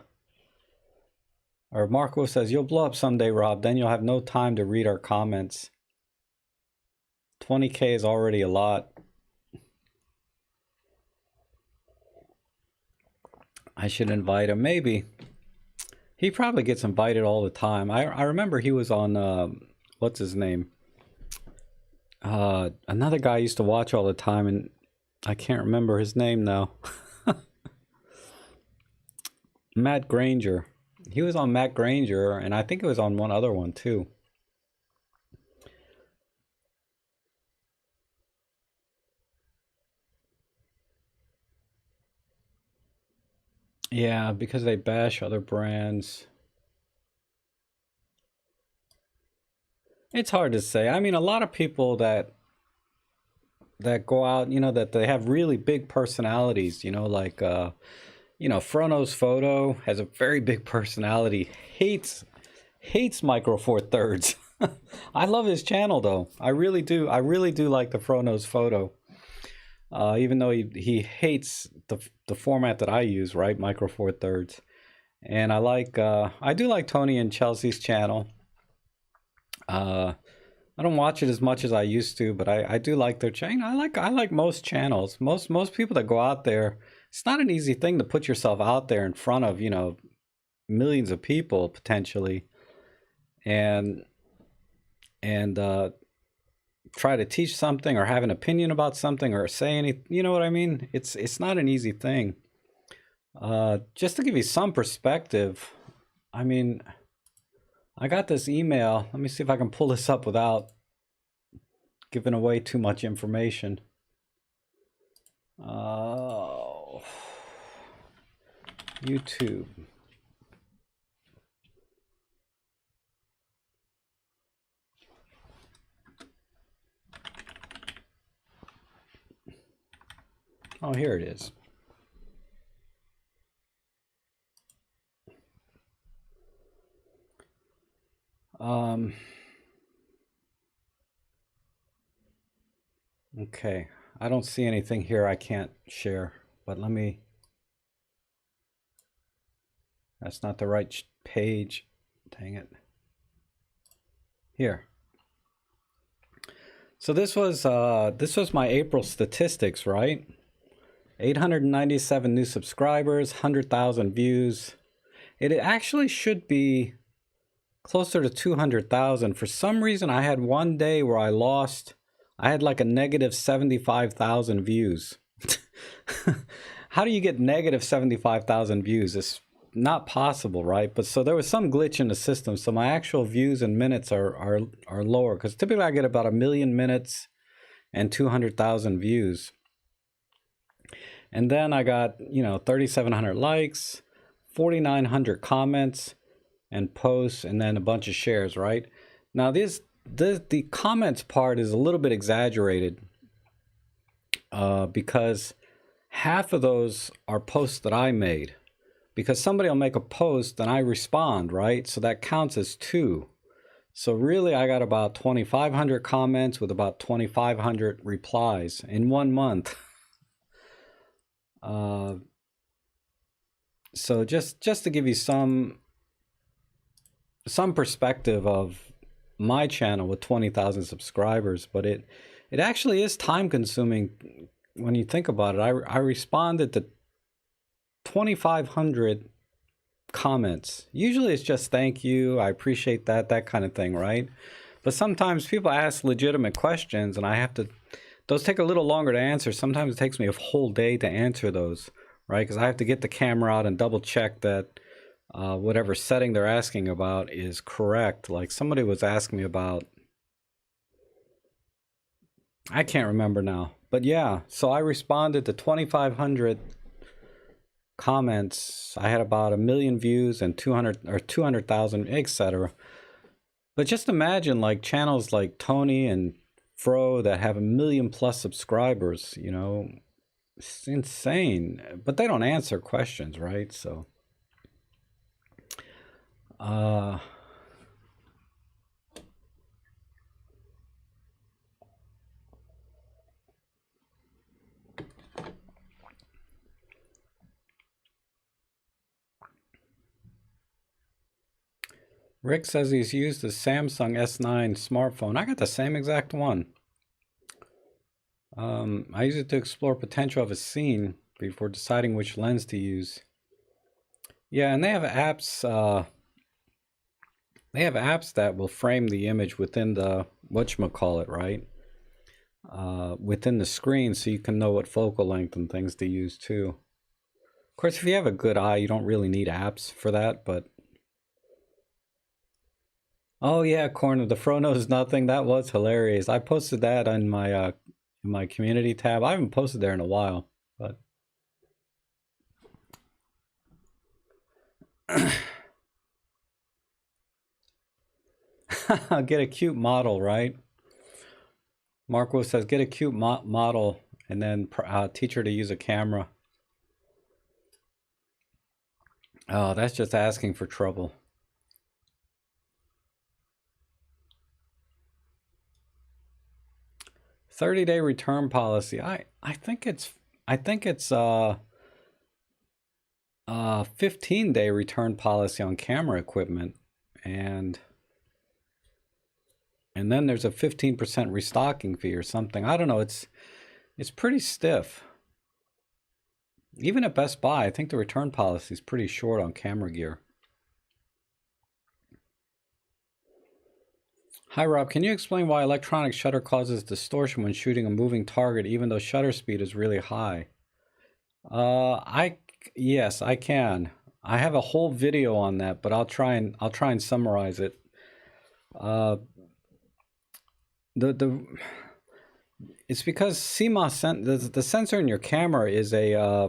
Marco says, you'll blow up someday, Rob. Then you'll have no time to read our comments. 20K is already a lot. I should invite him. Maybe. He probably gets invited all the time. I remember he was on, what's his name? Another guy I used to watch all the time, and I can't remember his name now. Matt Granger. He was on Matt Granger, and I think it was on one other one too. Yeah, because they bash other brands. It's hard to say. I mean, a lot of people that go out, you know, that they have really big personalities, you know, like you know, Frono's Photo has a very big personality. Hates Micro Four Thirds. I love his channel though. I really do. I really do like the Frono's Photo. Even though he hates the format that I use, right? Micro Four Thirds. And I do like Tony and Chelsea's channel. I don't watch it as much as I used to, but I do like their channel. I like most channels. Most people that go out there, it's not an easy thing to put yourself out there in front of, you know, millions of people potentially, and try to teach something or have an opinion about something or say anything. You know what I mean? It's not an easy thing. Just to give you some perspective, I mean, I got this email. Let me see if I can pull this up without giving away too much information. YouTube. Oh, here it is. Okay, I don't see anything here I can't share, but let me, that's not the right page. Dang it. Here. So this was my April statistics, right? 897 new subscribers, 100,000 views. It actually should be closer to 200,000. For some reason, I had one day where I had like a negative 75,000 views. How do you get negative 75,000 views? It's not possible, right? But so there was some glitch in the system. So my actual views and minutes are lower, because typically I get about 1,000,000 minutes and 200,000 views. And then I got, 3,700 likes, 4,900 comments and posts, and then a bunch of shares, right? Now the comments part is a little bit exaggerated, because half of those are posts that I made. Because somebody will make a post and I respond, right? So that counts as 2. So really I got about 2,500 comments with about 2,500 replies in 1 month. So just to give you some perspective of my channel with 20,000 subscribers, but it actually is time consuming when you think about it. I responded to 2,500 comments. Usually it's just thank you, I appreciate that kind of thing, right? But sometimes people ask legitimate questions and those take a little longer to answer. Sometimes it takes me a whole day to answer those, right? Because I have to get the camera out and double check that whatever setting they're asking about is correct. Like somebody was asking me about, I can't remember now, but yeah, so I responded to 2,500 comments. I had about 1,000,000 views and 200,000, etc. But just imagine like channels like Tony and Fro that have 1,000,000 plus subscribers, it's insane. But they don't answer questions, right? So Rick says he's used the Samsung S9 smartphone. I got the same exact one. I use it to explore potential of a scene before deciding which lens to use. Yeah, and they have apps. They have apps that will frame the image within the whatchamacallit, right? Within the screen, so you can know what focal length and things to use too. Of course, if you have a good eye, you don't really need apps for that, but oh yeah, Corner, the Fro knows nothing. That was hilarious. I posted that on my community tab. I haven't posted there in a while, but get a cute model, right? Marco says get a cute model and then teach her to use a camera. Oh, that's just asking for trouble. 30-day return policy. I think it's 15-day return policy on camera equipment, and then there's a 15% restocking fee or something. I don't know. It's pretty stiff. Even at Best Buy, I think the return policy is pretty short on camera gear. Hi Rob, can you explain why electronic shutter causes distortion when shooting a moving target even though shutter speed is really high? Yes, I can. I have a whole video on that, but I'll try and summarize it. It's because CMOS the sensor in your camera is a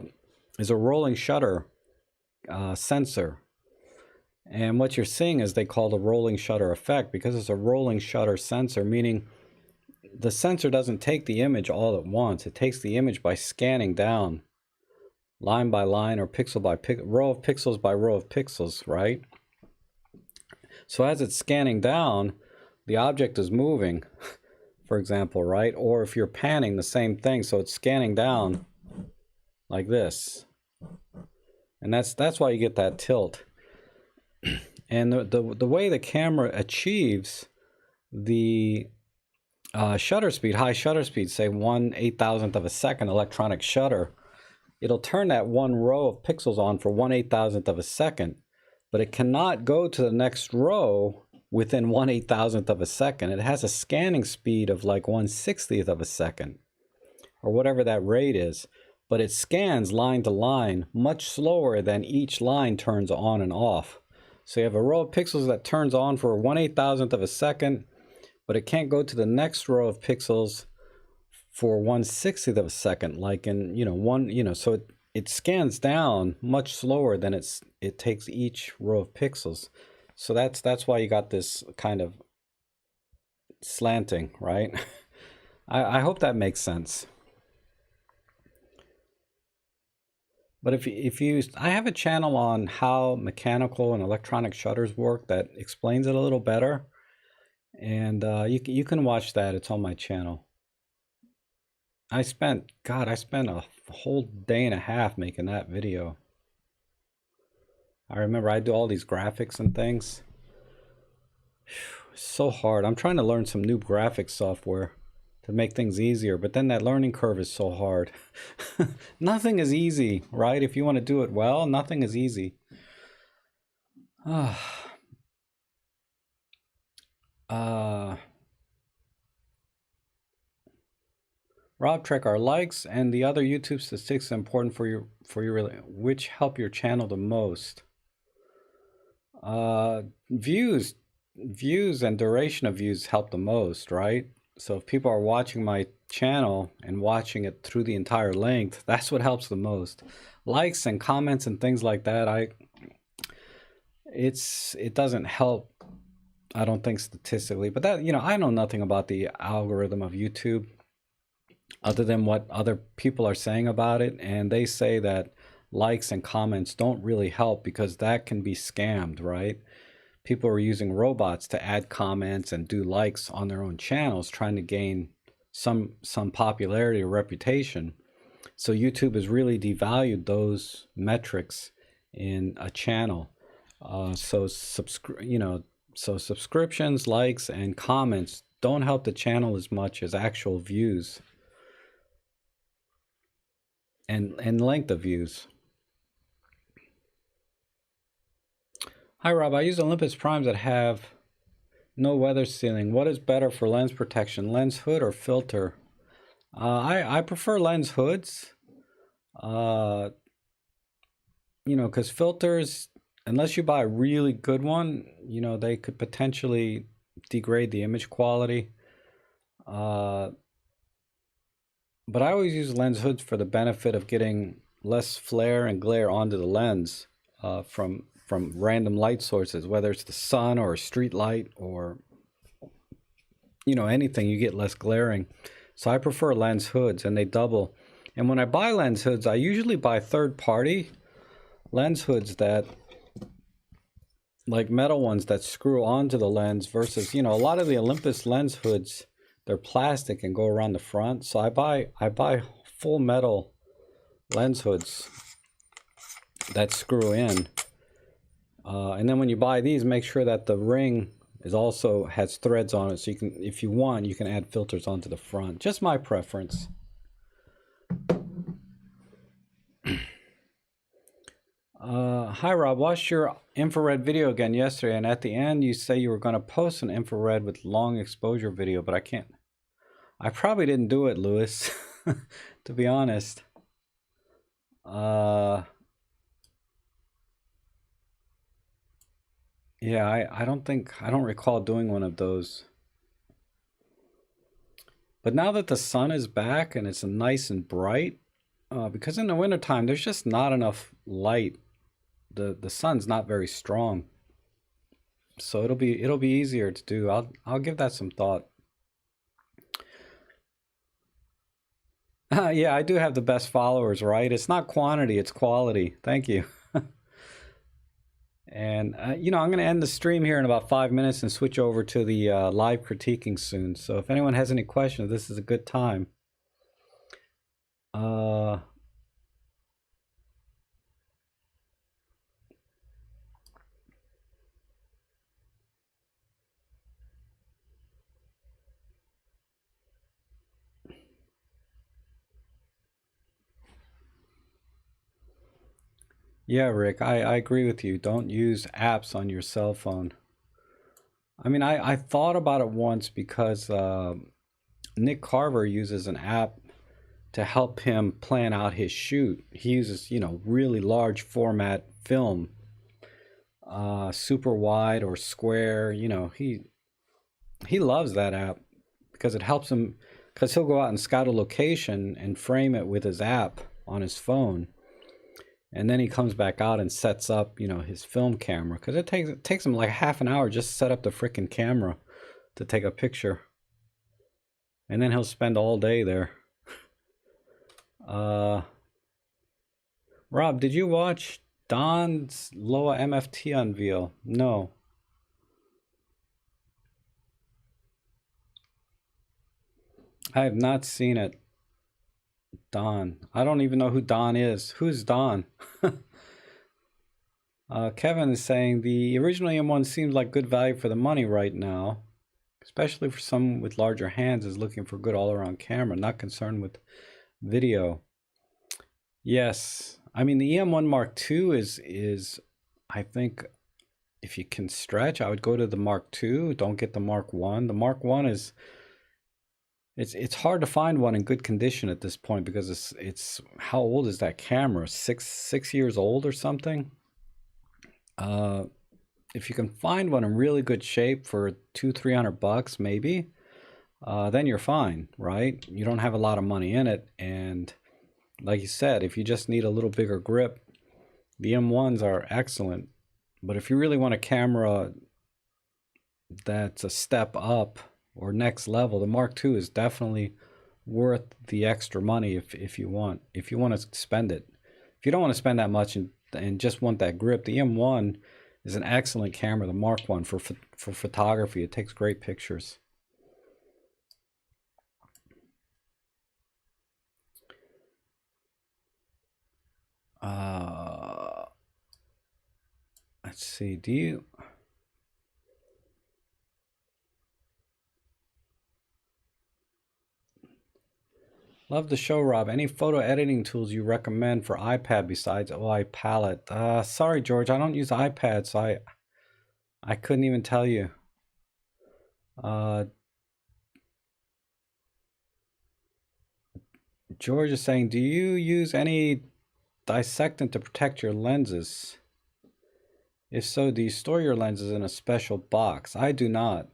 rolling shutter sensor. And what you're seeing is they call the rolling shutter effect, because it's a rolling shutter sensor, meaning the sensor doesn't take the image all at once. It takes the image by scanning down line by line or pixel by row of pixels by row of pixels, right? So as it's scanning down, the object is moving, for example, right? Or if you're panning, the same thing. So it's scanning down like this. And that's why you get that tilt. And the way the camera achieves the shutter speed, high shutter speed, say 1/8,000th of a second electronic shutter, it'll turn that one row of pixels on for 1/8,000th of a second, but it cannot go to the next row within 1/8,000th of a second. It has a scanning speed of like 1/60th of a second, or whatever that rate is, but it scans line to line much slower than each line turns on and off. So you have a row of pixels that turns on for 1/8,000th of a second, but it can't go to the next row of pixels for 1/60th of a second, like in, so it scans down much slower than it takes each row of pixels. So that's why you got this kind of slanting, right? I hope that makes sense. But if you, I have a channel on how mechanical and electronic shutters work that explains it a little better, and you can watch that. It's on my channel. I spent a whole day and a half making that video. I remember I do all these graphics and things. It's so hard. I'm trying to learn some new graphics software to make things easier, but then that learning curve is so hard. Nothing is easy, right? If you want to do it well, nothing is easy. robtrek, are likes and the other YouTube statistics important for your which help your channel the most? Views and duration of views help the most, right? So if people are watching my channel and watching it through the entire length, that's what helps the most. Likes and comments and things like that, it doesn't help, I don't think, statistically. But that, I know nothing about the algorithm of YouTube other than what other people are saying about it, and they say that likes and comments don't really help because that can be scammed, right? People are using robots to add comments and do likes on their own channels, trying to gain some popularity or reputation. So YouTube has really devalued those metrics in a channel. So subscriptions, likes, and comments don't help the channel as much as actual views and length of views. Hi Rob, I use Olympus primes that have no weather sealing. What is better for lens protection, lens hood or filter? I prefer lens hoods. Because filters, unless you buy a really good one, they could potentially degrade the image quality. But I always use lens hoods for the benefit of getting less flare and glare onto the lens from random light sources, whether it's the sun or a street light or anything. You get less glaring. So I prefer lens hoods, and they double. And when I buy lens hoods, I usually buy third-party lens hoods, that like metal ones that screw onto the lens, versus a lot of the Olympus lens hoods, they're plastic and go around the front. So I buy full metal lens hoods that screw in, and then when you buy these, make sure that the ring also has threads on it, so you can, if you want, you can add filters onto the front. Just my preference. Hi Rob, watched your infrared video again yesterday, and at the end you say you were going to post an infrared with long exposure video, but I can't. I probably didn't do it, Lewis, to be honest. Yeah, I don't recall doing one of those. But now that the sun is back and it's nice and bright, because in the wintertime there's just not enough light. The sun's not very strong. So it'll be easier to do. I'll give that some thought. Yeah, I do have the best followers, right? It's not quantity, it's quality. Thank you. And, I'm going to end the stream here in about 5 minutes and switch over to the live critiquing soon. So if anyone has any questions, this is a good time. Yeah, Rick, I agree with you. Don't use apps on your cell phone. I mean, I thought about it once because Nick Carver uses an app to help him plan out his shoot. He uses, really large format film, super wide or square. He loves that app because it helps him, because he'll go out and scout a location and frame it with his app on his phone, and then he comes back out and sets up, his film camera, because it takes him like half an hour just to set up the freaking camera to take a picture, and then he'll spend all day there. Uh, Rob, did you watch Don's Loa MFT unveil? No, I have not seen it. Don. I don't even know who Don is. Who's Don? Kevin is saying the original EM1 seems like good value for the money right now, especially for someone with larger hands is looking for good all-around camera, not concerned with video. Yes, I mean the EM1 Mark II is I think if you can stretch, I would go to the Mark II. Don't get the Mark One. The Mark One is it's hard to find one in good condition at this point because it's how old is that camera? Six years old or something. Uh, if you can find one in really good shape for 200-300 bucks, maybe, then you're fine, right? You don't have a lot of money in it, and like you said, if you just need a little bigger grip, the M1s are excellent. But if you really want a camera that's a step up or next level, the Mark II is definitely worth the extra money if you want to spend it. If you don't want to spend that much and just want that grip, the M1 is an excellent camera. The Mark One for photography, it takes great pictures. Let's see. Do you? Love the show, Rob. Any photo editing tools you recommend for iPad besides OI Palette? Sorry, George, I don't use iPad, so I couldn't even tell you. George is saying, do you use any dissectant to protect your lenses? If so, do you store your lenses in a special box? I do not.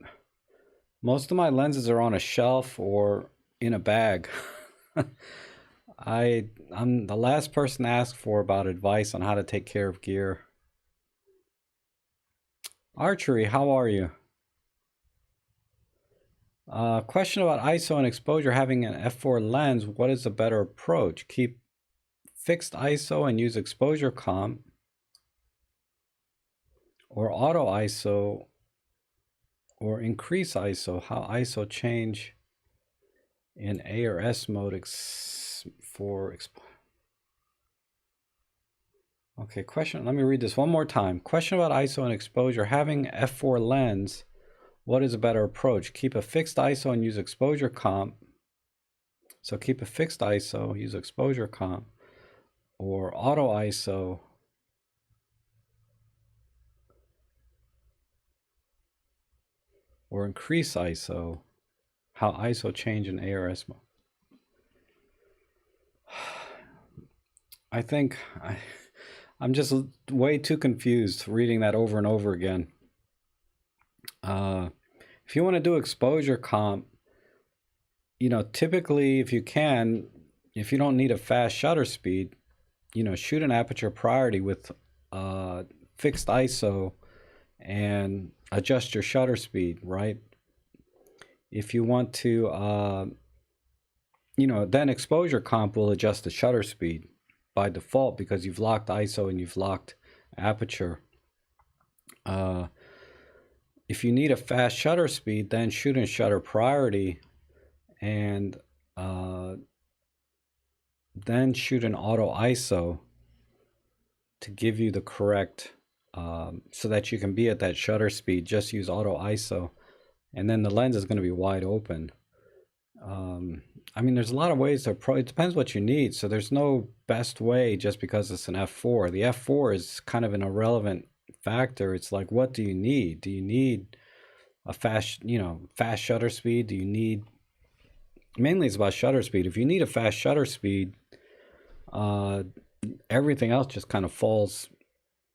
Most of my lenses are on a shelf or in a bag. I'm the last person to ask for about advice on how to take care of gear. Archery, how are you? Question about ISO and exposure having an f4 lens. What is the better approach? Keep fixed ISO and use exposure comp, or auto ISO, or increase ISO? How ISO change in A or S mode for okay, question. Let me read this one more time. Question about ISO and exposure. Having f4 lens, what is a better approach? Keep a fixed ISO and use exposure comp. So keep a fixed ISO, use exposure comp, or auto ISO, or increase ISO. How ISO change in A or S mode. I think I'm just way too confused reading that over and over again. If you want to do exposure comp, typically if you can, if you don't need a fast shutter speed, shoot an aperture priority with fixed ISO and adjust your shutter speed, right? If you want to, then exposure comp will adjust the shutter speed by default because you've locked ISO and you've locked aperture. If you need a fast shutter speed, then shoot in shutter priority and then shoot an auto ISO to give you the correct, so that you can be at that shutter speed. Just use auto ISO, and then the lens is going to be wide open. I mean, there's a lot of ways to it depends what you need. So there's no best way just because it's an f4. The f4 is kind of an irrelevant factor. It's like, what do you need? Do you need a fast, fast shutter speed? Do you need, mainly it's about shutter speed. If you need a fast shutter speed, everything else just kind of falls,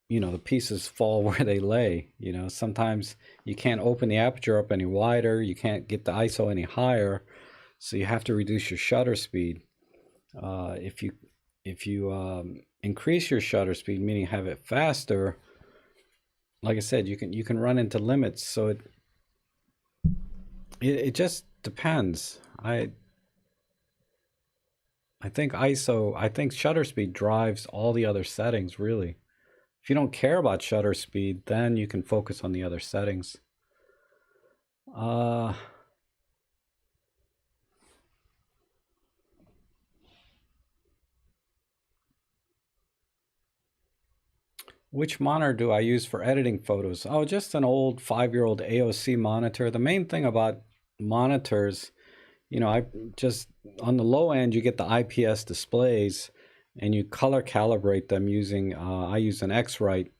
the pieces fall where they lay. Sometimes you can't open the aperture up any wider, you can't get the ISO any higher, so you have to reduce your shutter speed. If you increase your shutter speed, meaning have it faster, like I said, you can run into limits. So it just depends. I think I think shutter speed drives all the other settings, really. If you don't care about shutter speed, then you can focus on the other settings. Which monitor do I use for editing photos? Oh, just an old 5-year-old AOC monitor. The main thing about monitors, I just, on the low end, you get the IPS displays and you color calibrate them using, I use an X-Rite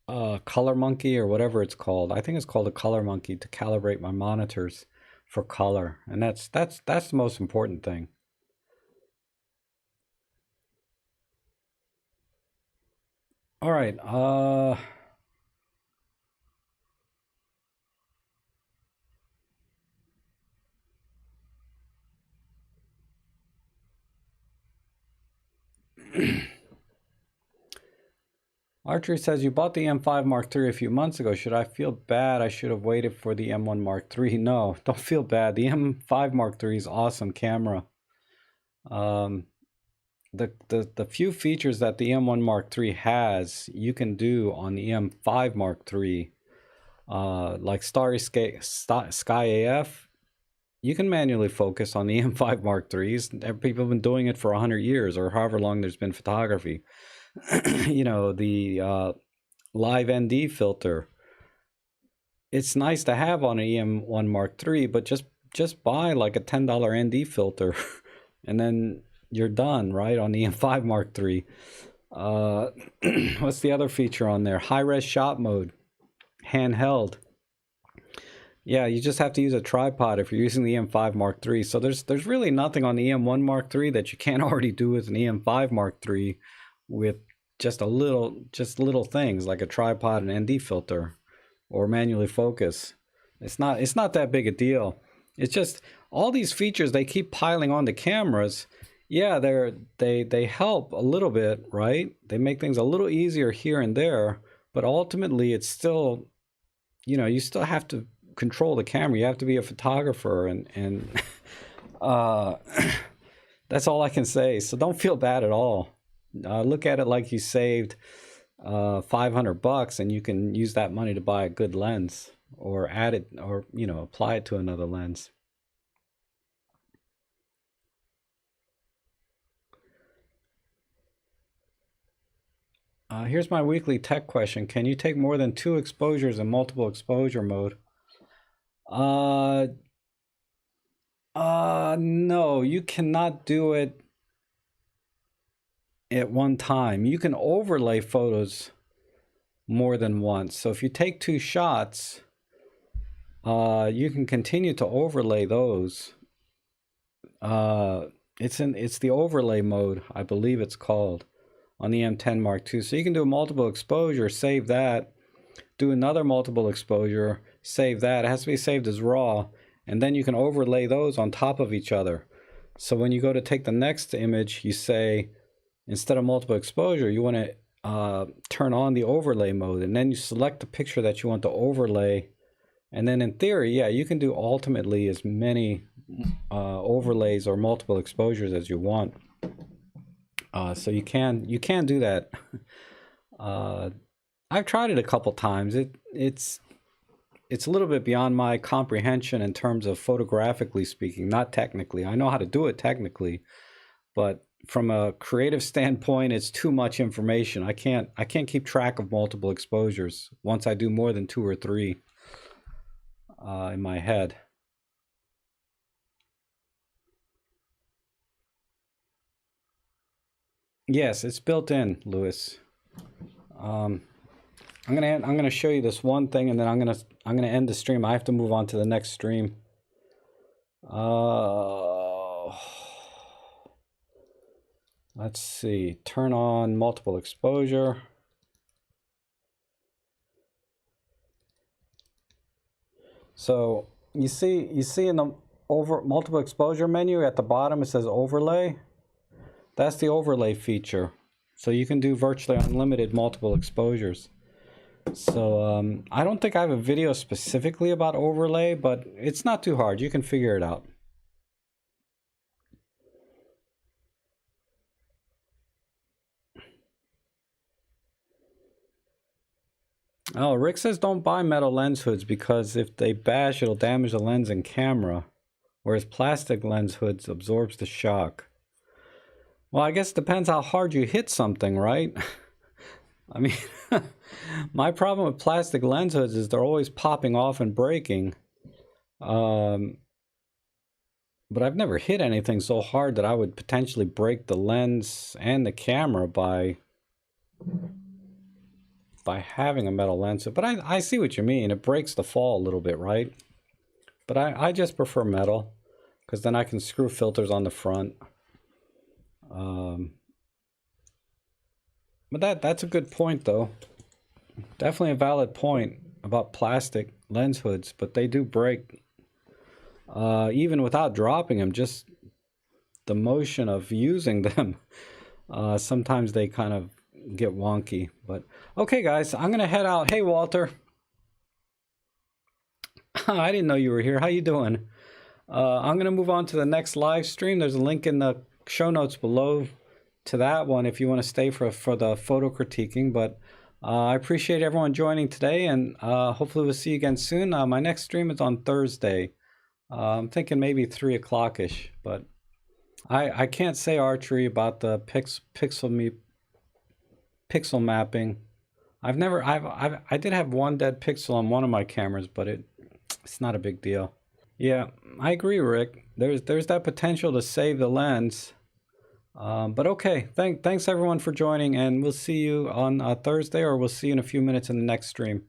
Color Monkey or whatever it's called. I think it's called a Color Monkey to calibrate my monitors for color. And that's the most important thing. All right. Archery says, you bought the M5 Mark III a few months ago. Should I feel bad? I should have waited for the M1 Mark III. No, don't feel bad. The M5 Mark III is awesome camera. The few features that the M1 Mark III has, you can do on the M5 Mark III. Like Starry Sky AF, you can manually focus on the M5 Mark IIIs. People have been doing it for 100 years or however long there's been photography. The live ND filter, it's nice to have on an EM1 Mark III, but just buy like a $10 ND filter and then you're done, right, on the M5 Mark III. What's the other feature on there? High-res shot mode, handheld. Yeah, you just have to use a tripod if you're using the M5 Mark III. So there's really nothing on the EM1 Mark III that you can't already do with an EM5 Mark III with just little things like a tripod and ND filter or manually focus. It's not that big a deal. It's just all these features they keep piling on the cameras. Yeah, they help a little bit, right? They make things a little easier here and there, but ultimately it's still, you still have to control the camera. You have to be a photographer, and that's all I can say. So don't feel bad at all. Look at it like you saved $500 and you can use that money to buy a good lens or add it or apply it to another lens. Here's my weekly tech question. Can you take more than 2 exposures in multiple exposure mode? No, you cannot do it at one time. You can overlay photos more than once. So if you take 2 shots, you can continue to overlay those. It's the overlay mode, I believe it's called, on the M10 Mark II. So you can do a multiple exposure, save that, do another multiple exposure, save that. It has to be saved as RAW, and then you can overlay those on top of each other. So when you go to take the next image, you say, instead of multiple exposure, you want to turn on the overlay mode, and then you select the picture that you want to overlay. And then in theory, yeah, you can do ultimately as many overlays or multiple exposures as you want. So you can do that. I've tried it a couple times. It's a little bit beyond my comprehension in terms of photographically speaking, not technically. I know how to do it technically, but from a creative standpoint, it's too much information. I can't keep track of multiple exposures once I do more than 2 or 3 in my head. Yes, it's built in, Lewis. I'm gonna show you this one thing, and then I'm gonna end the stream. I have to move on to the next stream. Let's see. Turn on multiple exposure. So you see in the multiple exposure menu at the bottom it says overlay. That's the overlay feature. So you can do virtually unlimited multiple exposures. So I don't think I have a video specifically about overlay, but it's not too hard. You can figure it out. Oh, Rick says don't buy metal lens hoods because if they bash, it'll damage the lens and camera, whereas plastic lens hoods absorbs the shock. Well, I guess it depends how hard you hit something, right? I mean, my problem with plastic lens hoods is they're always popping off and breaking. But I've never hit anything so hard that I would potentially break the lens and the camera by having a metal lens hood. But I see what you mean. It breaks the fall a little bit, right? But I just prefer metal because then I can screw filters on the front. But that's a good point, though. Definitely a valid point about plastic lens hoods, but they do break even without dropping them. Just the motion of using them, sometimes they kind of get wonky. But okay, guys, I'm gonna head out. Hey, Walter. I didn't know you were here. How you doing? I'm gonna move on to the next live stream. There's a link in the show notes below to that one if you want to stay for the photo critiquing. But I appreciate everyone joining today, and hopefully we'll see you again soon. My next stream is on Thursday. I'm thinking maybe 3 o'clock-ish, but I can't say archery about the pixel mapping. I did have one dead pixel on one of my cameras, but it's not a big deal. Yeah, I agree, Rick. There's that potential to save the lens. But okay, thanks everyone for joining, and we'll see you on Thursday, or we'll see you in a few minutes in the next stream.